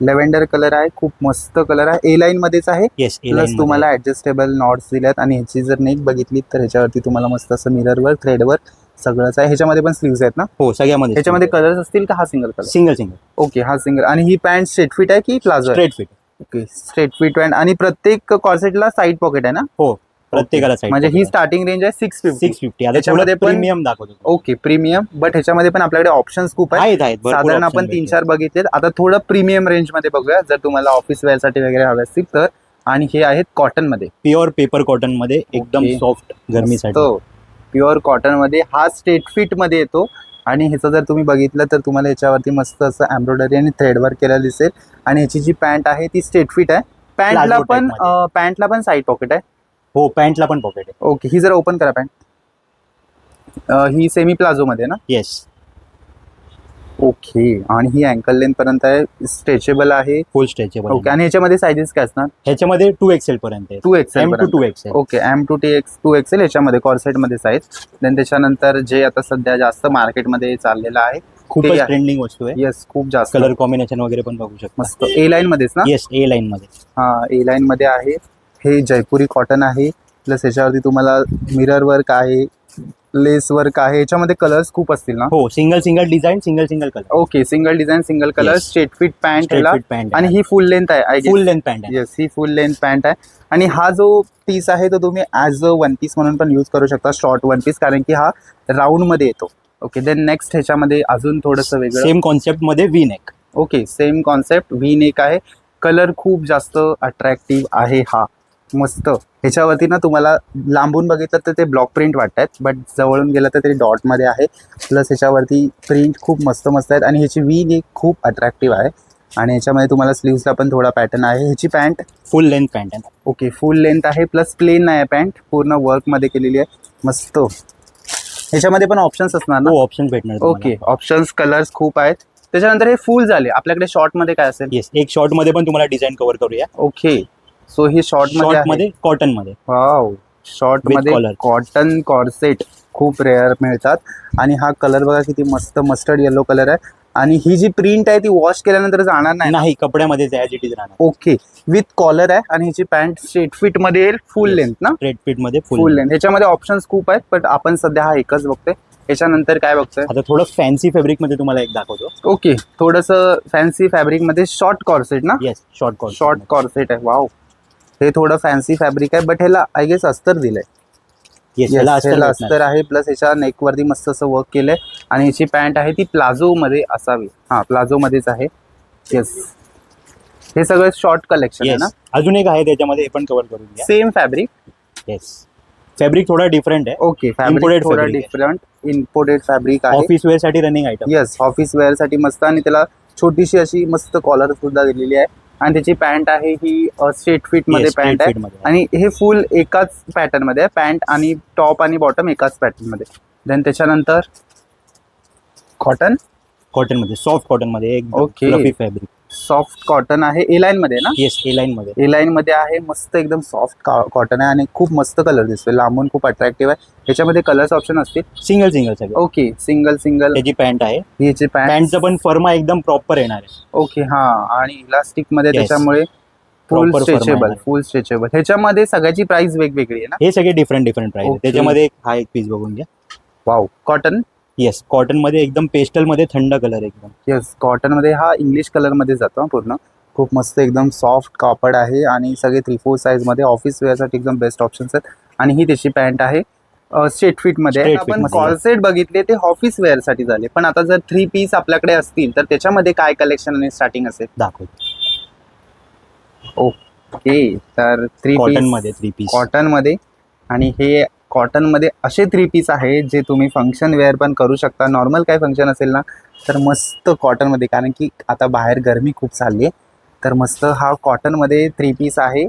लेव्हेंडर कलर आहे, खूप मस्त कलर आहे. ए लाईन मध्येच आहे. येस, ए प्लस लाईन तुम्हाला ऍडजस्टेबल नॉट्स दिल्यात. आणि ह्याची जर नेक बघितली तर ह्याच्यावरती तुम्हाला मस्त असं मिरर वर्क, थ्रेड वर्क सगळंच आहे. ह्याच्यामध्ये पण स्लीव्स आहेत ना. हो, सगळ्यामध्ये. ह्याच्यामध्ये कलर्स असतील का. हा single colour. Single single okay, हा सिंगल. आणि ही पॅन्ट स्ट्रेट फिट आहे की प्लाझो आहे. Straight fit. Okay, straight fit pant. आणि प्रत्येक कॉर्सेटला साईड पॉकेट आहे ना. हो, प्रत्येकाला साईड. म्हणजे ही स्टार्टिंग रेंज आहे 650. 650. आता याच्यामध्ये पण- प्रीमियम दाखवतो. Okay, premium. बट ह्याच्यामध्ये पण आपल्याकडे ऑप्शन्स खूप आहेत. आहेत भरपूर साधारण option आपण भेटतील. 3-4 बघितले. आता थोडं प्रीमियम रेंज मध्ये बघूया, जर तुम्हाला ऑफिस वेअर साठी वगैरे हवे असतील तर. आणि हे आहेत कॉटन मध्ये. प्युअर पेपर कॉटन मध्ये, एकदम Okay. सॉफ्ट गरमीसाठी. प्युअर कॉटन मध्ये. हा स्ट्रेट फिट मध्ये येतो. आणि ह्याचं जर तुम्ही बघितलं तर तुम्हाला ह्याच्यावरती मस्त असं एम्ब्रॉयडरी आणि थ्रेड वर्क केलेलं दिसेल. आणि ह्याची जी पॅन्ट आहे ती स्ट्रेट फिट आहे. पॅन्टला Plazo पण type मध्ये. पॅन्टला पण साईड पॉकेट आहे. हो, पॅन्टला पण पॉकेट आहे. ओके, ही जर ओपन करा पॅन्ट. ही सेमी प्लाझो मध्ये ना. येस, ओके, आणि ही अँकल लेंथ पर्यंत आहे, स्ट्रेचेबल आहे. Full stretchable. ओके, आणि ह्याच्यामध्ये सायझेस काय असणार. ह्याच्यामध्ये 2XL पर्यंत आहे. 2XL M to 2XL. Okay, M to 2XL ह्याच्यामध्ये कॉर्सेट मध्ये साईज. देन त्याच्यानंतर जे आता सध्या जास्त मार्केटमध्ये चाललेलं आहे. खूपच आहे. ट्रेंडिंग वस्तू आहे. येस, खूप जास्त कलर कॉम्बिनेशन वगैरे पण बघू शकता. मस्त. ए लाईन मध्येच ना. येस, ए लाईन मध्ये. हा, ए लाईन मध्ये आहे. हे जयपुरी कॉटन आहे. प्लस ह्याच्यावरती तुम्हाला मिरर वर्क आहे, लेस वर्क आहे. याच्यामध्ये कलर्स खूप असतील ना. हो, single single design, single single colour. Okay, single design, single colour, Yes. Straight fit pant straight ह्याला. फिट पॅन्ट आणि ही फुल लेंथ आहे. फुल लेंथ पॅन्ट आहे. येस, ही फुल लेंथ पॅन्ट आहे. आणि हा जो पीस आहे तो तुम्ही ॲज अ वन पीस म्हणून पण यूज करू शकता, शॉर्ट वन पीस, कारण की हा राऊंड मध्ये येतो. ओके, देन नेक्स्ट ह्याच्यामध्ये अजून थोडंसं वेगळं. सेम कॉन्सेप्ट मध्ये V neck. Okay, same concept, V neck आहे. कलर खूप जास्त अट्रॅक्टिव्ह आहे हा, मस्त. ह्याच्यावरती ना तुम्हाला लांबून बघितलं तर ते ब्लॉक प्रिंट वाटतात, बट जवळून गेलं तर ते डॉटमध्ये आहे. प्लस ह्याच्यावरती प्रिंट खूप मस्त मस्त आहेत. आणि ह्याची व्ही नेक खूप अट्रॅक्टिव्ह आहे. आणि ह्याच्यामध्ये तुम्हाला स्लीव्सला पण थोडा पॅटर्न आहे. ह्याची पॅन्ट फुल लेंथ पॅन्ट आहे. ओके, फुल लेंथ आहे. प्लस प्लेन नाही आहे पॅन्ट, पूर्ण वर्कमध्ये केलेली आहे, मस्त. ह्याच्यामध्ये पण ऑप्शन्स असणार ना. हो, ऑप्शन भेटणार. ओके, ऑप्शन्स कलर्स खूप आहेत. त्याच्यानंतर हे फुल झाले. आपल्याकडे शॉर्ट मध्ये काय असेल. येस, एक शॉर्ट मध्ये पण तुम्हाला डिझाईन कव्हर करूया. ओके, सो ही शॉर्ट शॉर्ट मध्ये मध्ये, कॉटन मध्ये. वाव, शॉर्ट With मध्ये collar. कॉटन कॉर्सेट खूप रेअर मिळतात. आणि हा कलर बघा किती मस्त, मस्टर्ड येलो कलर आहे. आणि ही जी प्रिंट आहे ती वॉश केल्यानंतर जाणार नाही. नाही, कपड्यामध्येच ॲज इट इज राहणार. ओके, विथ कॉलर आहे. आणि ह्याची पॅन्ट स्ट्रेट फिट मध्ये येईल, फुल Yes. लेंथ ना. स्ट्रेट फिट मध्ये फुल फुल. लेंथ. ह्याच्यामध्ये ऑप्शन्स खूप आहेत, बट आपण सध्या हा एकच बघतोय. याच्यानंतर काय बघतोय. आता थोडं फॅन्सी फॅब्रिक मध्ये तुम्हाला एक दाखवतो. ओके, थोडंसं फॅन्सी फॅब्रिक मध्ये शॉर्ट कॉर्सेट ना. Yes, short cord. Short corset आहे. वाव, हे थोडं फॅन्सी फॅब्रिक आहे, बट ह्याला आय गेस अस्तर दिलंय. येस, Yes, ह्याला ह्याला अस्तर अस्तर आहे. प्लस ह्याच्या नेकवरती मस्त असं वर्क केलंय. आणि ह्याची पॅन्ट आहे ती प्लाझो मध्ये असावी. हा, प्लाझो मध्येच आहे. येस, हे सगळं शॉर्ट कलेक्शन आहे येस. ना. अजून एक आहे त्याच्यामध्ये, हे पण कव्हर करून घ्या. Same fabric. येस, फॅब्रिक थोडा डिफरंट आहे. ओके, फॅब्रिक Imported थोडा fabric आहे. डिफरंट, इम्पोर्टेड फॅब्रिक आहे. ऑफिस वेअर साठी running item. Yes, office wear साठी मस्त. आणि त्याला छोटीशी अशी मस्त कॉलर सुद्धा दिलेली आहे. आणि त्याची पॅन्ट आहे ही स्ट्रेट फिट मध्ये पॅन्ट आहे आणि हे फुल एकाच पॅटर्न मध्ये आहे. पॅन्ट आणि टॉप आणि बॉटम एकाच पॅटर्न मध्ये. देन त्याच्यानंतर कॉटन मध्ये सॉफ्ट कॉटन मध्ये एकदम Okay. Fluffy fabric. Soft cotton आहे. ए लाईन मध्ये ना. येस, ए लाईन मध्ये. ए लाईन मध्ये आहे. मस्त एकदम सॉफ्ट कॉटन आहे आणि खूप मस्त कलर दिसतोय. लांबून खूप अट्रॅक्टिव्ह आहे. याच्यामध्ये कलर्स ऑप्शन असतील. सिंगल सगळं. ओके सिंगल त्याची पॅन्ट आहे. याची पॅन्टचं पण फर्मा एकदम प्रॉपर येणार आहे. ओके हा आणि इलास्टिक मध्ये Yes. त्याच्यामुळे फुल Proper firm स्ट्रेचेबल. आहे. Full stretchable. ह्याच्यामध्ये सगळ्याची प्राइस वेगवेगळी आहे ना. हे सगळे डिफरंट प्राइस. Okay. त्याच्यामध्ये हा एक पीस बघून घ्या. Wow cotton. येस, कॉटन मध्ये एकदम पेस्टल मध्ये थंड कलर एकदम. येस कॉटन मध्ये हा इंग्लिश कलर मध्ये जातो पूर्ण. खूप मस्त एकदम सॉफ्ट कापड आहे आणि सगळे 3-4 साईज मध्ये ऑफिस वेअरसाठी एकदम बेस्ट ऑप्शन्स आहेत. आणि ही त्याची पॅन्ट आहे स्ट्रेट फिट मध्ये. Straight fit आपण मध्ये. कॉलसेट बघितले ते ऑफिस वेअर साठी झाले. पण आता जर 3 पीस आपल्याकडे असतील तर त्याच्यामध्ये काय कलेक्शन आणि स्टार्टिंग असेल. दाखव. ओके तर 3 कॉटन मध्ये 3 पीस. कॉटन मध्ये आणि हे कॉटन मध्ये असे 3 पीस आहेत जे तुम्ही फंक्शन वेअर पण करू शकता. नॉर्मल काय फंक्शन असेल ना तर मस्त कॉटन मध्ये, कारण की आता बाहेर गरमी खूप चालली आहे तर मस्त हा कॉटन मध्ये 3 पीस आहे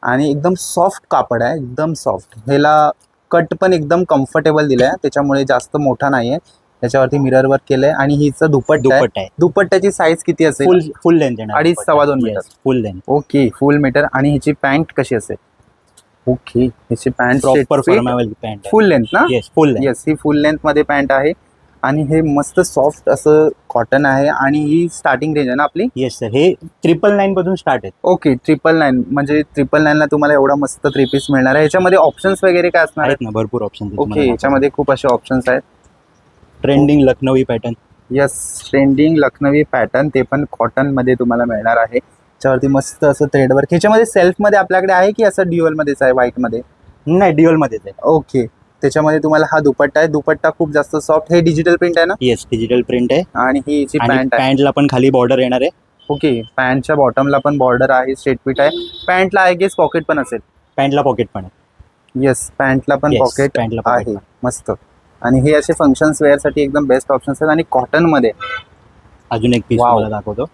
आणि एकदम सॉफ्ट कापड आहे. एकदम सॉफ्ट. ह्याला कट पण एकदम कम्फर्टेबल दिलाय त्याच्यामुळे जास्त मोठा नाहीये. त्याच्यावरती मिरर वर्क केलंय आणि हिचं दुपट्टा आहे. दुपट्ट्याची साईज किती असेल. फुल लेंथ येणार. 2.5-2.25 metre. Full length. Okay full metre. आणि हिची पॅन्ट कशी असेल. ओके हिची pant proper formable pant. Full length ना. Yes full length. येस ही फुल लेंथ मध्ये पॅन्ट आहे आणि हे मस्त सॉफ्ट असं कॉटन आहे आणि ही स्टार्टिंग रेंज आहे ना आपली. येस सर, हे 999 पासून स्टार्ट आहे. ओके 999 म्हणजे 999 ला तुम्हाला एवढा मस्त 3 पीस मिळणार आहे. ह्याच्यामध्ये ऑप्शन्स वगैरे काय असणार आहेत. आहेत ना भरपूर ऑप्शन. ओके ह्याच्यामध्ये खूप असे ऑप्शन्स आहेत. Trending Lucknowi pattern. Yes trending Lucknowi pattern ते पण कॉटन मध्ये तुम्हाला मिळणार आहे. त्याच्यावरती मस्त असं थ्रेड वर्क. ह्याच्यामध्ये सेल्फ मध्ये आपल्याकडे आहे की असं ड्युअल मध्येच आहे व्हाईट मध्ये. नाही, ड्युअल मध्येच आहे. ओके त्याच्यामध्ये तुम्हाला हा दुपट्टा आहे. दुपट्टा खूप जास्त सॉफ्ट. हे डिजिटल प्रिंट आहे ना. येस डिजिटल प्रिंट आहे. आणि ही याची आणि पॅन्ट आहे. पॅन्टला पण खाली बॉर्डर येणार आहे. ओके पॅन्टच्या बॉटमला पण बॉर्डर आहे. स्ट्रेट फिट आहे. पॅन्टला आय गेस पॉकेट पण असेल. पॅन्टला पॉकेट पण आहे. येस पॅन्टला पण Yes, पॉकेट पॅन्टला pocket आहे. पण. मस्त. आणि हे असे फंक्शन्स वेअरसाठी एकदम बेस्ट ऑप्शन्स आहेत. आणि कॉटन मध्ये अजून एक पीस Wow. मला दाखवतो.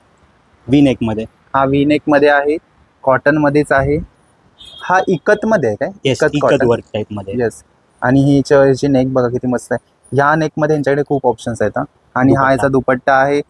वी नेक मध्ये. हा वी नेक मध्ये आहे. कॉटन मध्येच आहे. हा इकत मध्ये आहे काय. येस इकत वर्क टाइप मध्ये. येस आणि हिची नेक बघा किती मस्त आहे. या नेक मध्ये यांच्याकडे खूप ऑप्शन्स आहेत. आणि हा दुपट्टा. याचा दुपट्टा आहे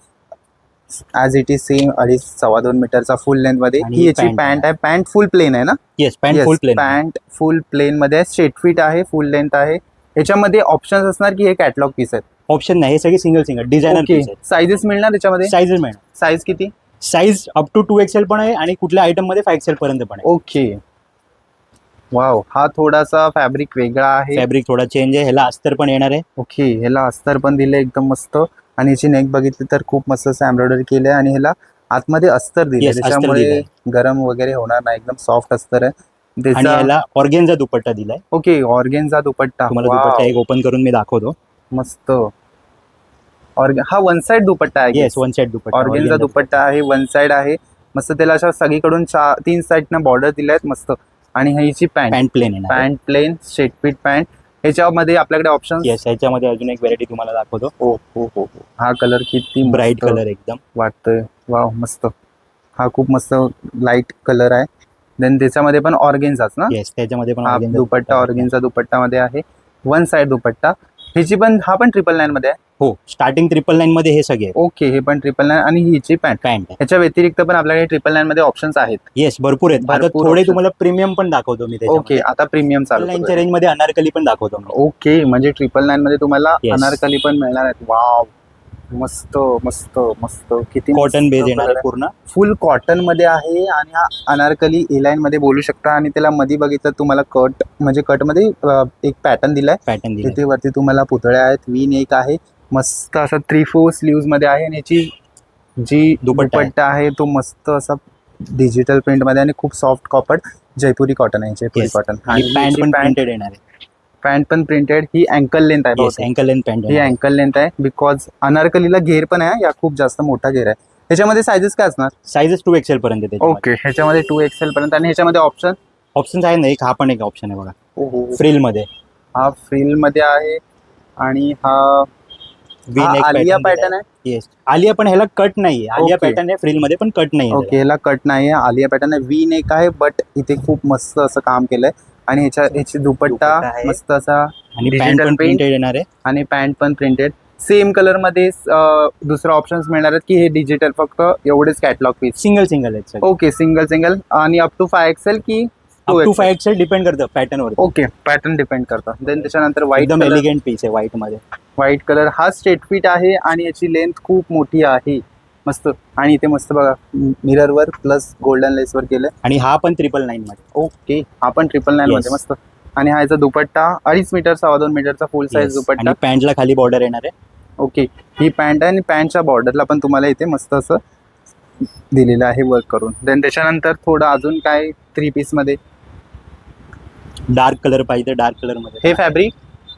ॲज इट इज सेम 2.5-2.25 मीटरचा फुल लेंथ मध्ये. आणि ही याची pant पॅन्ट आहे. पॅन्ट फुल प्लेन आहे ना. Yes pant full plain. Pant full plain मध्ये आहे. स्ट्रेट फिट आहे. फुल लेंथ आहे. याच्यामध्ये ऑप्शन्स असणार की हे कॅटलॉग पीस आहेत. ऑप्शन नाही, हे सगळे सिंगल डिझायनर ओके पीस आहेत. साईजेस मिळणार त्याच्यामध्ये. साईजेस मिळणार. साईज किती. साईज अप टू 2XL पण आहे आणि कुठल्या आयटम मध्ये 5XL पर्यंत पण आहे. ओके वाव हा थोडासा फॅब्रिक वेगळा आहे. फॅब्रिक थोडा चेंज आहे. ह्याला अस्तर पण येणार आहे. ओके ह्याला अस्तर पण दिले एकदम मस्त. आणि याची नेक बघितली तर खूप मस्त असं एम्ब्रॉयडरी केलं आहे आणि ह्याला आतमध्ये अस्तर दिले. Yes, अस्तर त्याच्यामुळे दिलंय. गरम वगैरे होणार नाही. एकदम सॉफ्ट अस्तर आहे. आणि त्याचा ह्याला ऑर्गेनचा दुपट्टा दिलाय. ओके ऑर्गेनचा दुपट्टा. तुम्हाला Wow, दुपट्टा एक ओपन करून मी दाखवतो. मस्त. हा वन साइड दुपट्टा आहे. येस वन साइड दुपट्टा. ऑर्गेनचा दुपट्टा आहे. वन साइड आहे. मस्त त्याला अशा सगळीकडून 3 साईडनं बॉर्डर दिल्या आहेत मस्त. आणि ह्याची पॅन्ट पॅन्ट प्लेन येणार. Pant plain straight fit pant. ह्याच्यामध्ये आपल्याकडे ऑप्शन. येस ह्याच्यामध्ये अजून एक व्हरायटी तुम्हाला दाखवतो. हो हो हो हो हा कलर किती ब्राईट कलर एकदम वाटतोय. वाव मस्त. हा खूप मस्त लाईट कलर आहे. देन त्याच्यामध्ये पण ऑर्गेन्झाच ना. येस त्याच्यामध्ये पण हा organza दुपट्टा ऑर्गेन्झा दुपट्टामध्ये आहे. वन साइड दुपट्टा. ह्याची पण हा पण 999 मध्ये आहे. हो स्टार्टिंग 999 मध्ये हे सगळे ओके हे पण 999 आणि हिची पॅन्ट. पॅन्ट आहे. ह्याच्या व्यतिरिक्त पण आपल्याकडे 999 मध्ये ऑप्शन्स आहेत. येस भरपूर आहेत. आता भरपूर थोडे options. तुम्हाला प्रीमियम पण दाखवतो मी. ओके आता प्रीमियम चालू 999च्या रेंज मध्ये अनारकली पण दाखवतो मी. ओके म्हणजे 999 मध्ये तुम्हाला Yes. अनारकली पण मिळणार आहेत. वाव मस्त मस्त मस्त. किती कॉटन बेस येणार आहे पूर्ण. फुल कॉटन मध्ये आहे. आणि हा अनारकली ए लाईन मध्ये बोलू शकता. आणि त्याला मध्ये बघितलं तुम्हाला कट म्हणजे कट मध्ये एक पॅटर्न दिलाय. पॅटर्न दिला. तिथे वरती तुम्हाला पुतळ्या आहेत. वी नेक आहे. मस्त असा 3-4 स्लीव्स मध्ये आहे. आणि याची जी दुपट्टा आहे तो मस्त असा डिजिटल प्रिंट मध्ये आणि खूप सॉफ्ट कॉपर जयपुरी कॉटन आहे. जयपुरी Yes. कॉटन. आणि पॅन्ट पण प्रिंटेड येणार आहे. पॅन्ट पण प्रिंटेड. ही अँकल लेंथ आहे. येस बहुतेक. Ankle length pant. ही अँकल लेंथ आहे. बिकॉज अनारकलीला घेर पण आहे. या खूप जास्त मोठा घेर आहे. ह्याच्यामध्ये सायझेस काय असणार. साईजेस 2XL पर्यंत त्याच्यामध्ये. ओके ह्याच्यामध्ये 2XL पर्यंत. आणि ह्याच्यामध्ये ऑप्शन ऑप्शन्स आहे ना. एक हा पण एक ऑप्शन आहे बघा फ्रिल मध्ये. हा फ्रिल मध्ये आहे. आणि हा वी हा नेक आलिया पॅटर्न आहे. येस, आलिया पण ह्याला कट नाहीये. आलिया Okay. पॅटर्न आहे फ्रिल मध्ये पण कट नाही ओके, ह्याला कट नाही आहे. आलिया पॅटर्न आहे, वी नेक आहे, बट इथे खूप मस्त असं काम केलंय. आणि ह्याची दुपट्टा दुपट्टा आहे. मस्त असा आणि digital पॅन्ट पण print प्रिंटेड येणार आहे. आणि पॅन्ट पण प्रिंटेड सेम कलर मध्ये. दुसरा ऑप्शन्स मिळणार आहेत की हे डिजिटल फक्त एवढेच कॅटलॉग पीस. सिंगल सिंगल आहेत सगळे. ओके, सिंगल आणि अप टू 5XL की up to 2XL? 5XL depend करतं पॅटर्न वर. ओके, पॅटर्न डिपेंड करतं. देन त्याच्यानंतर व्हाईट एकदम कलर. एलिगंट पीस आहे व्हाईट मध्ये. व्हाईट कलर हा स्ट्रेट फिट आहे आणि याची लेंथ खूप मोठी आहे. मस्त. आणि इथे मस्त बघा मिररवर प्लस गोल्डन लेसवर केलंय. आणि हा पण 999 मध्ये. ओके, हा पण 999 मध्ये. Yes. मस्त. आणि हा याचा दुपट्टा 2.5 मीटर 2.5 मीटरचा फुल साईज Yes. दुपट्टा. आणि पॅन्टला खाली बॉर्डर येणार आहे. ओके, ही पॅन्ट आहे आणि पॅन्टच्या बॉर्डरला पण तुम्हाला इथे मस्त असं दिलेलं आहे वर्क करून. देन त्याच्यानंतर थोडं अजून काय 3 पीस मध्ये डार्क कलर पाहिजे डार्क कलर मध्ये. हे फॅब्रिक.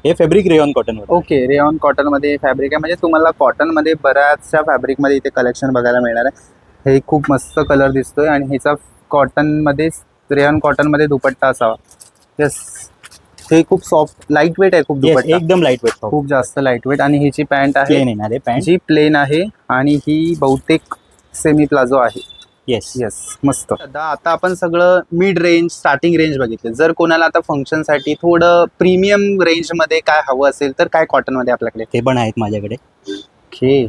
हे फॅब्रिक रेयॉन कॉटन वर. ओके, रेऑन कॉटन मध्ये फॅब्रिक आहे. म्हणजे तुम्हाला कॉटन मध्ये बऱ्याचशा फॅब्रिक मध्ये इथे कलेक्शन बघायला मिळणार आहे. हे खूप मस्त कलर दिसतोय आणि ह्याचा कॉटन मध्ये रेऑन कॉटन मध्ये दुपट्टा असावा. येस, हे खूप सॉफ्ट लाईट वेट आहे खूप Yes, दुपट्टा. एकदम लाईट वेट खूप जास्त लाईट वेट. आणि ह्याची पॅन्ट आहे प्लेन येणार आहे पॅन्ट. जी प्लेन आहे आणि ही बहुतेक सेमी प्लाझो आहे. येस. येस, मस्त. आता आपण सगळं मिड रेंज स्टार्टिंग रेंज बघितले. जर कोणाला आता फंक्शनसाठी थोडं प्रीमियम रेंज मध्ये काय हवं असेल तर काय कॉटन मध्ये आपल्याकडे? ते पण आहेत माझ्याकडे. ओके,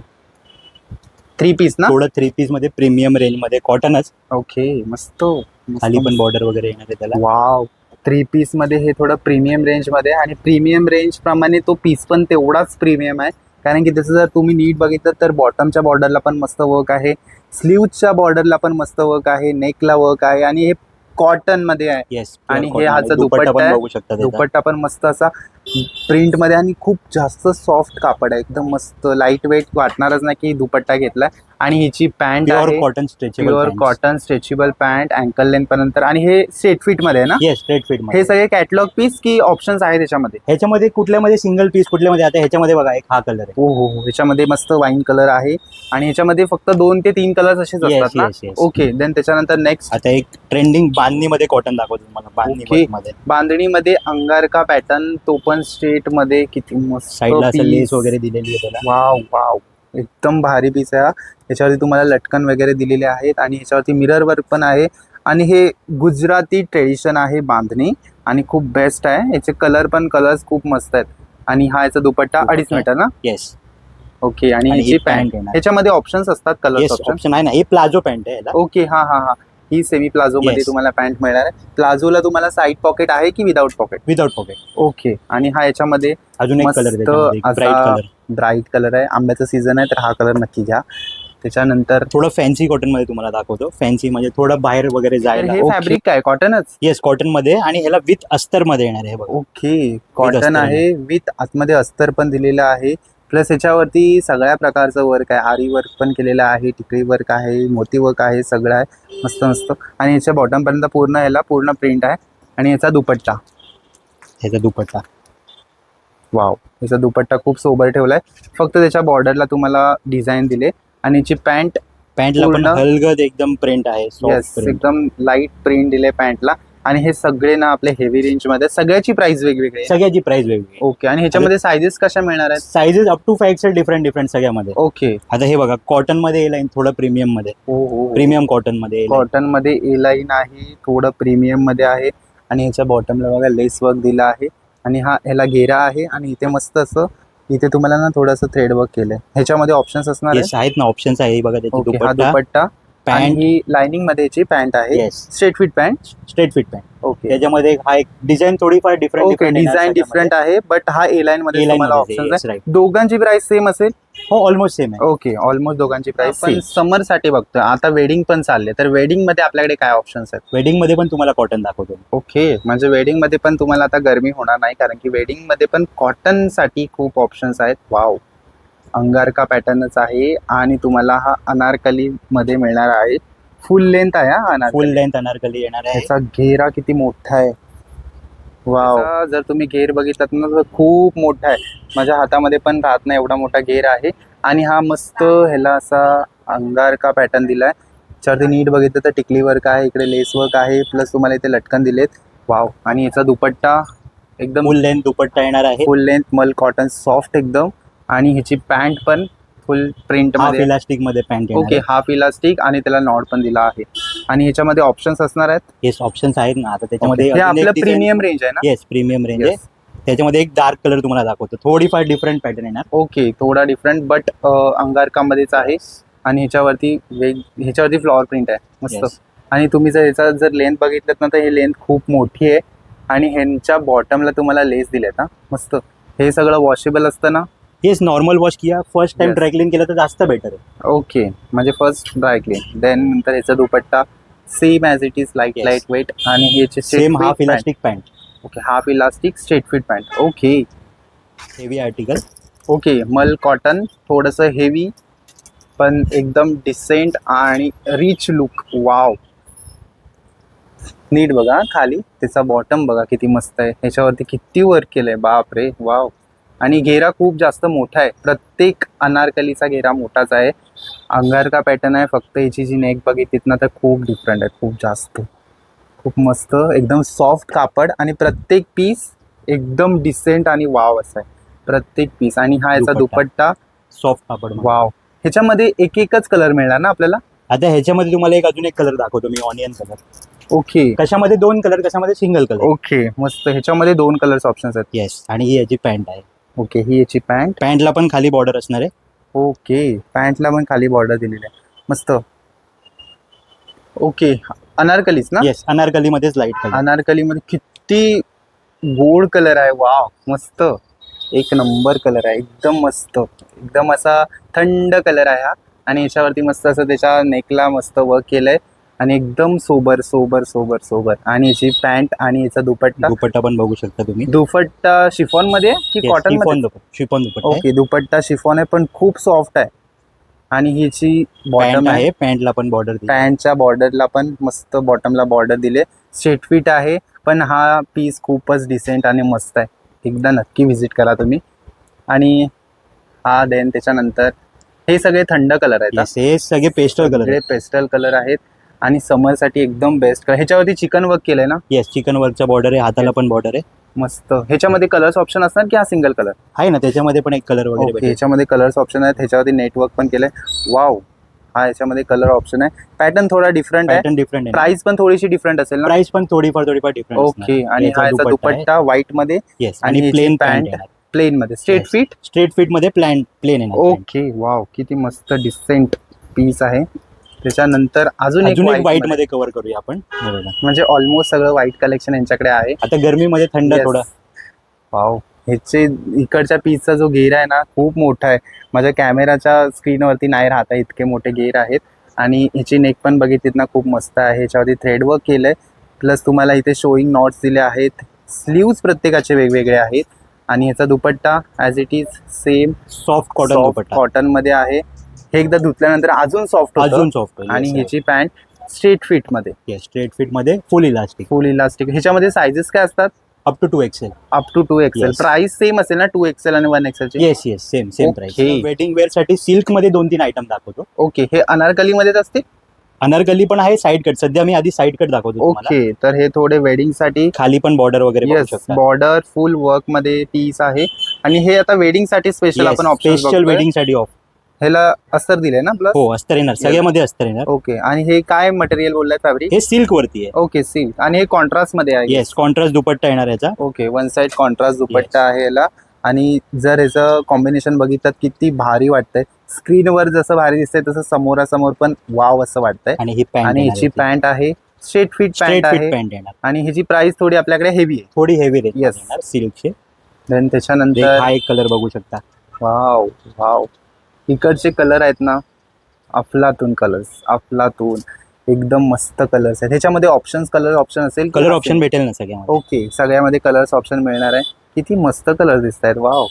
3 पीस ना? थोडं 3 पीस मध्ये प्रीमियम रेंज मध्ये कॉटनच. ओके, मस्त. खाली पण बॉर्डर वगैरे येणार आहे त्याला. वाव, 3 पीस मध्ये हे थोडं प्रीमियम रेंज मध्ये. आणि प्रीमियम रेंज प्रमाणे तो पीस पण तेवढाच प्रीमियम आहे. कारण की त्याचं जर तुम्ही नीट बघितलं तर बॉटमच्या बॉर्डरला पण मस्त वर्क आहे, स्लीव्हच्या बॉर्डरला पण मस्त वर्क आहे, नेकला वर्क आहे आणि हे कॉटन मध्ये आहे. येस. आणि हे हाचा दुपट्टा पण आहे. बघू शकता त्याचा. दुपट्टा पण मस्त असा प्रिंट मध्ये आणि खूप जास्त सॉफ्ट कापड आहे. एकदम मस्त लाईट वेट वाटणारच नाही की दुपट्टा घेतलाय. आणि ह्याची पॅन्ट प्युअर आहे cotton stretchable. Pure cotton stretchable pant uncle length पर्यंत. आणि हे स्ट्रेट फिट मध्ये आहे ना? येस, स्ट्रेट फिट हे मध्ये. सगळे कॅटलॉग पीस की ऑप्शन्स आहे त्याच्यामध्ये? ह्याच्यामध्ये कुठल्यामध्ये सिंगल पीस कुठल्यामध्ये आता ह्याच्यामध्ये बघा एक हा कलर आहे. हो हो हो, ह्याच्यामध्ये मस्त वाईन कलर आहे आणि ह्याच्यामध्ये फक्त 2 ते 3 कलर्स असेच Yes, असतात ना? yes, yes. ओके, देन त्याच्यानंतर नेक्स्ट आता एक ट्रेंडिंग बांधणी मध्ये कॉटन दाखवतो तुम्हाला. बांधणी Okay. मध्ये बांधणीमध्ये अंगारका पॅटर्न, तो पण स्ट्रेट मध्ये. किती मस्त साईडला असं piece. लेस वगैरे दिलेली आहे त्याला. वाव वाव, एकदम भारी पीस आहे हा. याच्यावरती तुम्हाला लटकन वगैरे दिलेले आहेत आणि ह्याच्यावरती मिरर वर्क पण आहे. आणि हे गुजराती ट्रेडिशन आहे बांधणी आणि खूप बेस्ट आहे. याचे कलर्स खूप मस्त आहेत. आणि हा याचा दुपट्टा 2.5 मीटर ना? येस. ओके, आणि आणि ह्याची ही पॅन्ट. पॅन्ट येणार. ह्याच्यामध्ये ऑप्शन्स असतात, कलर येस, ऑप्शन? ऑप्शन आहे ना. हे प्लाझो पॅन्ट आहे याला. ओके, हा हा हा, ही सेमी प्लाझो मध्ये Yes. तुम्हाला पॅन्ट मिळणार आहे. प्लाझोला तुम्हाला साईड पॉकेट आहे की without pocket? Without pocket. Okay, आणि हा याच्यामध्ये अजून एक मस्त कलर त्याच्यामध्ये असा ब्राईट कलर. ब्राईट कलर आहे. आंब्याचा सीझन आहे तर हा कलर नक्की घ्या. त्याच्यानंतर थोडं फॅन्सी कॉटन मध्ये तुम्हाला दाखवतो. फॅन्सी म्हणजे थोडं बाहेर वगैरे तर जायला. हे फॅब्रिक काय कॉटनच? येस, कॉटन मध्ये. आणि ह्याला विथ अस्तर मध्ये येणार आहे हे बघा. ओके, कॉटन अस्तर आहे विथ आतमध्ये अस्तर पण दिलेलं आहे. प्लस ह्याच्यावरती सगळ्या प्रकारचं वर्क आहे. आरी वर्क पण केलेलं आहे, टिकळी वर्क आहे, मोती वर्क आहे, सगळं आहे मस्त मस्त. आणि ह्याच्या बॉटम पर्यंत पूर्ण प्रिंट आहे. आणि याचा दुपट्टा, ह्याचा दुपट्टा. वाव, याचा दुपट्टा खूप सोबर ठेवलाय. फक्त त्याच्या बॉर्डरला तुम्हाला डिझाईन दिले. आणि याची पॅन्टला पण पूर्ण- हलगद एकदम प्रिंट आहे. Yes, soft print. एकदम लाईट प्रिंट दिले पॅन्टला. आणि हे सगळे ना आपले हेवी रेंज मध्ये, सगळ्याची प्राइस वेगवेगळी आहे. सगळ्याची प्राइस वेगळी. ओके, आणि ह्याच्यामध्ये सायझेस कशा मिळणार आहेत? Sizes up to 5XL different सगळ्यामध्ये. ओके, आता हे बघा कॉटन मध्ये येईल थोडं प्रीमियम मध्ये. प्रीमियम कॉटन मध्ये येईल. कॉटन मध्ये ए लाईन आहे, थोडं प्रीमियम मध्ये आहे. आणि ह्याच्या बॉटमला बघा लेस वर्क दिला आहे. आणि हा ह्याला घेरा आहे. आणि इथे मस्त असं इथे तुम्हाला ना थोडंसं थ्रेड वर्क केलंय. ह्याच्यामध्ये ऑप्शन्स असणार येस, आहेत ना ऑप्शन्स आहे. हे बघा त्याची ओके, हा दुपट्टा, दुपट्टा आणि पॅन्ट. ही लाइनिंग मध्ये याची पॅन्ट आहे. Yes, straight fit pant. Straight fit pant. Okay, त्याच्यामध्ये हा एक डिझाईन थोडीफार डिफरंट. ओके, डिझाईन डिफरंट आहे बट हा ए लाईन मध्ये तुम्हाला ऑप्शन्स आहे. राईट. दोघांची प्राइस सेम असेल? हो, ऑलमोस्ट सेम आहे. ओके, ऑलमोस्ट दोघांची प्राइस Same. पण समर साठी बघतोय. आता वेडिंग पण चालले, तर वेडिंग मध्ये आपल्याकडे काय ऑप्शन्स आहेत? वेडिंग मध्ये पण तुम्हाला कॉटन दाखवतो. ओके, म्हणजे वेडिंग मध्ये पण तुम्हाला आता गरमी होणार नाही, कारण की वेडिंग मध्ये पण कॉटन साठी खूप ऑप्शन्स आहेत. वाव, अंगारका पॅटर्नच आहे. आणि तुम्हाला हा अनारकली मध्ये मिळणार आहे. फुल लेंथ आहे हा अनारकली. फुल लेंथ अनारकली येणार आहे. ह्याचा घेरा किती मोठा आहे. वाव, जर तुम्ही घेर बघितलात ना तर खूप मोठा आहे. माझ्या हातामध्ये पण राहत नाही एवढा मोठा घेर आहे. आणि हा मस्त ह्याला असा अंगारका पॅटर्न दिलाय. त्याच्यावरती नीट बघितलं तर टिकली वर्क आहे, इकडे लेस वर्क आहे, प्लस तुम्हाला इथे लटकन दिलेत. वाव, आणि याचा दुपट्टा एकदम फुल लेंथ दुपट्टा येणार आहे. फुल लेंथ मल कॉटन सॉफ्ट एकदम. आणि ह्याची पॅन्ट पण फुल प्रिंट हाफ मध्ये. इलास्टिक मध्ये पॅन्ट ओके, हाफ इलास्टिक आणि त्याला नॉट पण दिला आहे. आणि ह्याच्यामध्ये ऑप्शन्स असणार आहेत. येस ऑप्शन्स आहेत ना. आता Okay. त्याच्यामध्ये हे आपलं प्रीमियम रेंज आहे ना. येस प्रीमियम रेंज आहे. Yes. त्याच्यामध्ये एक डार्क कलर तुम्हाला दाखवतो, थोडीफार डिफरंट पॅटर्न येणार. ओके, थोडा डिफरंट बट अंगारकामध्येच आहे. आणि ह्याच्यावरती फ्लॉवर प्रिंट आहे मस्त. Yes. आणि तुम्ही जर जर लेंथ बघितलं ना तर हे लेंथ खूप मोठी आहे. आणि ह्यांच्या बॉटमला तुम्हाला लेस दिलेत हा मस्त. हे सगळं वॉशेबल असतं ना. येस नॉर्मल वॉश किया, first time Yes. Dry clean केलं तर जास्त बेटर आहे. ओके, म्हणजे फर्स्ट ड्राय क्लीन, देन नंतर ह्याचा dupatta same as it is Yes. Light weight. आणि ह्याचे same half elastic pant, okay, half elastic straight fit pant. Okay heavy article. Okay, मल कॉटन, थोडंसं हेवी पण एकदम डिसेंट आणि रिच लुक. वाव, नीट बघा खाली त्याचा बॉटम बघा किती मस्त आहे. ह्याच्यावरती किती वर्क केलंय, बाप रे वाव. आणि घेरा खूप जास्त मोठा आहे. प्रत्येक अनारकलीचा घेरा मोठाच आहे. अंगारका पॅटर्न आहे. फक्त याची जी नेक बघितलीत ना तर खूप डिफरंट आहे, खूप जास्त. खूप मस्त, एकदम सॉफ्ट कापड आणि प्रत्येक पीस एकदम डिसेंट आणि वाव असा आहे प्रत्येक पीस. आणि हा याचा दुपट्टा. दुपट्टा सॉफ्ट कापड. वाव. ह्याच्यामध्ये एकच कलर मिळणार ना आपल्याला. आता ह्याच्यामध्ये तुम्हाला एक अजून एक कलर दाखवतो मी, ऑनियन कलर. ओके कशामध्ये दोन कलर, कशामध्ये सिंगल कलर. ओके मस्त. ह्याच्यामध्ये 2 कलर्स ऑप्शन्स आहेत. येस, आणि ही याची पॅन्ट आहे. ओके, ही याची पॅन्ट. पॅन्टला पण खाली बॉर्डर असणार आहे. ओके, पॅन्टला पण खाली बॉर्डर दिलेली आहे मस्त. ओके, अनारकलीच ना. येस अनारकली मध्येच लाईट कलर. अनारकलीमध्ये किती गोड कलर आहे. वाव मस्त, एक नंबर कलर आहे. एकदम मस्त, एकदम असा थंड कलर आहे हा. आणि याच्यावरती मस्त असं त्याच्या नेकला मस्त वर्क केलंय. आणि एकदम सोबर सोबर सोबर सोबर. आणि याची पॅन्ट आणि याचा दुपट्टा. दुपट्टा पण बघू शकता तुम्ही. दुपट्टा शिफॉन मध्ये की कॉटन मध्ये. शिफॉन दुपट्टा आहे. ओके, दुपट्टा शिफॉन आहे पण खूप सॉफ्ट आहे. आणि ह्याची पॅन्ट बॉटम आहे. आहे, पॅन्टला पण बॉर्डर. पॅन्टच्या बॉर्डरला पण मस्त बॉटमला बॉर्डर दिले. स्ट्रेट फिट आहे पण हा पीस खूपच डिसेंट आणि मस्त आहे. एकदा नक्की व्हिजिट करा तुम्ही. आणि हा देन त्याच्यानंतर हे सगळे थंड कलर आहेत. येस हे सगळे पेस्टल कलर सगळे आहेत. पेस्टल कलर आहेत. आणि समरसाठी एकदम बेस्ट कलर. ह्याच्यावरती चिकन वर्क केलंय ना. येस चिकन वर्कचा बॉर्डर आहे, हाताला पण बॉर्डर आहे. मस्त. ह्याच्यामध्ये कलर्स ऑप्शन असणार की हा सिंगल कलर आहे ना, त्याच्यामध्ये पण एक कलर वगैरे ओके, भेटेल. ह्याच्यामध्ये कलर्स ऑप्शन आहेत. ह्याच्यावरती नेटवर्क पण केलंय. वाव, हा याच्यामध्ये कलर ऑप्शन आहे. पॅटर्न थोडा डिफरंट आहे. पॅटर्न डिफरंट आहे. प्राइस पण थोडीशी डिफरंट असेल ना. प्राइस पण थोडीफार डिफरंट. ओके, आणि हा याचा दुपट्टा व्हाईट मध्ये येस, आणि आणि प्लेन पॅन्ट पॅन्ट प्लेन मध्ये straight Yes. Fit. Straight fit मध्ये प्लेन येणार. ओके, वाव किती मस्त डिसेंट पीस आहे. त्याच्यानंतर अजून एक व्हाईट white मध्ये कव्हर करूया आपण. हे बघा. म्हणजे ऑलमोस्ट सगळं व्हाईट कलेक्शन यांच्याकडे आहे. आता गरमीमध्ये थंड Yes. थोडा. वाव, ह्याचे इकडच्या पीसचा जो घेर आहे ना खूप मोठा आहे. माझ्या कॅमेराच्या स्क्रीनवरती नाही राहता इतके मोठे घेर आहेत. आणि ह्याची नेक पण बघितलीत ना खूप मस्त आहे. ह्याच्यावरती थ्रेड वर्क केलंय. प्लस तुम्हाला इथे शोईंग नॉट्स दिले आहेत. स्लीव्स प्रत्येकाचे वेगवेगळे आहेत. आणि ह्याचा dupatta as it is same soft cotton dupatta. Cotton मध्ये आहे. हे एकदा धुतल्यानंतर अजून सॉफ्ट अजून सॉफ्ट. आणि ह्याची पॅन्ट स्ट्रेट फिट मध्ये. स्ट्रेट फिट मध्ये फुल इलास्टिक. Full elastic. ह्याच्यामध्ये सायझेस काय असतात. Up to 2XL. Up to 2XL. Yes. Price same असेल ना 2XL आणि 1XL ची. Yes same Okay. Price. Wedding wear साठी सिल्क मध्ये 2-3 आयटम दाखवतो. ओके, हे अनारकली मध्येच असते. अनारकली पण आहे, साईड कट. सध्या मी आधी साईड कट दाखवतो तुम्हाला. ओके, तर हे थोडे वेडिंग साठी. खाली पण बॉर्डर वगैरे बघू येस, शकता. बॉर्डर फुल वर्क मध्ये पीस आहे. आणि हे आता वेडिंग साठी स्पेशल आपण ऑप्शन स्पेशल वेडिंग साठी ऑफ. ह्याला अस्तर दिले ना प्लस. हो अस्तर येणार, सगळ्यामध्ये अस्तर येणार. ओके, आणि हे काय मटेरियल बोललाय फॅब्रिक. हे सिल्क वरती आहे. Okay, silk. आणि हे कॉन्ट्रास्ट मध्ये आहे. येस कॉन्ट्रास्ट दुपट्टा येणार याचा. ओके, वन साइड कॉन्ट्रास्ट दुपट्टा आहे याला. आणि जर ह्याचं कॉम्बिनेशन बघितलं किती भारी वाटतंय. स्क्रीनवर जसं भारी दिसतंय तसं समोरासमोर पण वाव असं वाटतंय. आणि ही पॅन्ट. आणि ह्याची पॅन्ट आहे straight fit straight pant fit आहे. पॅन्ट येणार. आणि ह्याची प्राइस थोडी आपल्याकडे हेवी आहे. थोडी हेवी रेंज Yes. येणार सिल्कचे. देन त्याच्यानंतर हा एक कलर बघू शकता. वाव वाव, इकडचे कलर आहेत ना अफलातून कलर्स. अफलातून एकदम मस्त कलर्स आहेत. ह्याच्यामध्ये कलर ऑप्शन असेल. कलर ऑप्शन भेटेल ना सगळ्यामध्ये. ओके, सगळ्यामध्ये कलर्स ऑप्शन मिळणार आहे. किती मस्त कलर दिसत आहेत. वाव.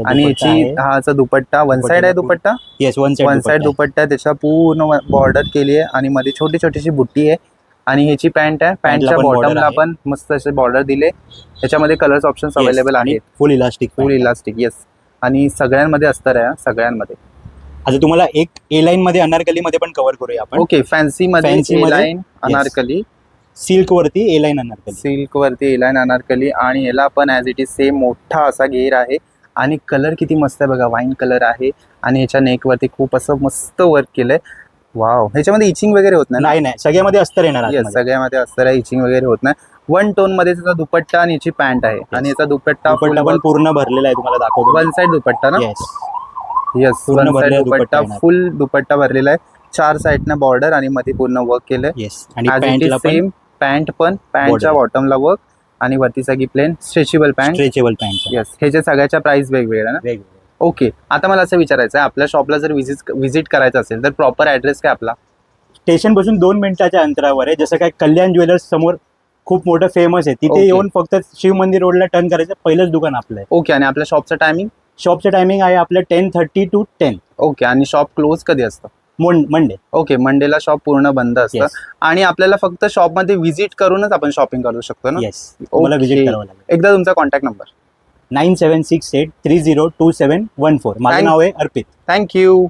आणि याची हाचा दुपट्टा वन साइड आहे. दुपट्टा येस वन साइड दुपट्टा आहे. त्याच्या पूर्ण बॉर्डर केली आहे आणि मध्ये छोटी छोटीशी बुट्टी आहे. आणि ह्याची पॅन्ट आहे. पॅन्टच्या पण border बॉटमला आहे. पण मस्त असे बॉर्डर दिले. ह्याच्यामध्ये कलर्स ऑप्शन्स अवेलेबल आहेत. फुल इलास्टिक. Full elastic. येस, आणि सगळ्यांमध्ये अस्तर आहे. सगळ्यांमध्ये. आता तुम्हाला एक ए लाईन मध्ये अनारकली मध्ये पण कव्हर करूया आपण. ओके, फॅन्सी मध्ये Fancy मध्ये, लाईन अनारकली. सिल्क वरती ए लाईन अनारकली. सिल्क वरती लाईन अनारकली. आणि याला पण ॲज इट इज सेम मोठा असा घेर आहे. आणि कलर किती मस्त आहे बघा, वाईन कलर आहे आणि ह्याच्या नेकवरती खूप असं मस्त वर्क केलंय. वाव, ह्याच्यामध्ये इचिंग वगैरे होत नाही ना? नाही नाही, सगळ्यामध्ये अस्तर येणार येस, आतमध्ये. सगळ्यामध्ये असतं, इचिंग वगैरे होत नाही. 1 टोन मध्ये त्याचा दुपट्टा आणि याची पॅन्ट आहे आणि याचा दुपट्टा दुपट्टा पण पूर्ण भरलेला आहे, तुम्हाला दाखवतो. वन साइड दुपट्टा ना? येस, येस, पूर्ण वन साइड भरलेला दुपट्टा, दुपट्टा येणार. फुल दुपट्टा भरलेला आहे. 4 साइडनं बॉर्डर आणि मध्ये पूर्ण वर्क केलंय. येस. आणि पॅन्टला पण सेम पॅन्ट पण, पॅन्टच्या Border. बॉटमला वर्क आणि वरती सगळी plain stretchable pant. Stretchable pant. Yes, ह्याच्या सगळ्याच्या प्राइस वेगवेगळ्या ना? वेगवेगळे. ओके, आता मला असं विचारायचं आहे, आपल्या शॉपला जर व्हिजिट करायचं असेल तर प्रॉपर ॲड्रेस काय आपला? स्टेशन पासून 2 मिनिटाच्या अंतरावर आहे. जसं काय कल्याण ज्वेलर्स समोर खूप मोठं फेमस आहे, तिथे Okay. येऊन फक्त शिव मंदिर रोडला टर्न करायचं, पहिलंच दुकान आपलं आहे. ओके, आणि आपल्या शॉपचं टायमिंग? शॉपचं टायमिंग आहे आपलं 10:30 to 10. ओके, आणि शॉप क्लोज कधी असतं? मंडे. ओके, मंडेला शॉप पूर्ण बंद असतं. येस. आणि आपल्याला फक्त शॉपमध्ये व्हिजिट करूनच आपण शॉपिंग करू शकतो ना? येस, तुम्हाला Okay. व्हिजिट करावं लागेल. एकदा तुमचा कॉन्टॅक्ट नंबर. 9768302714. माझं Thank- नाव आहे अर्पित. थँक्यू.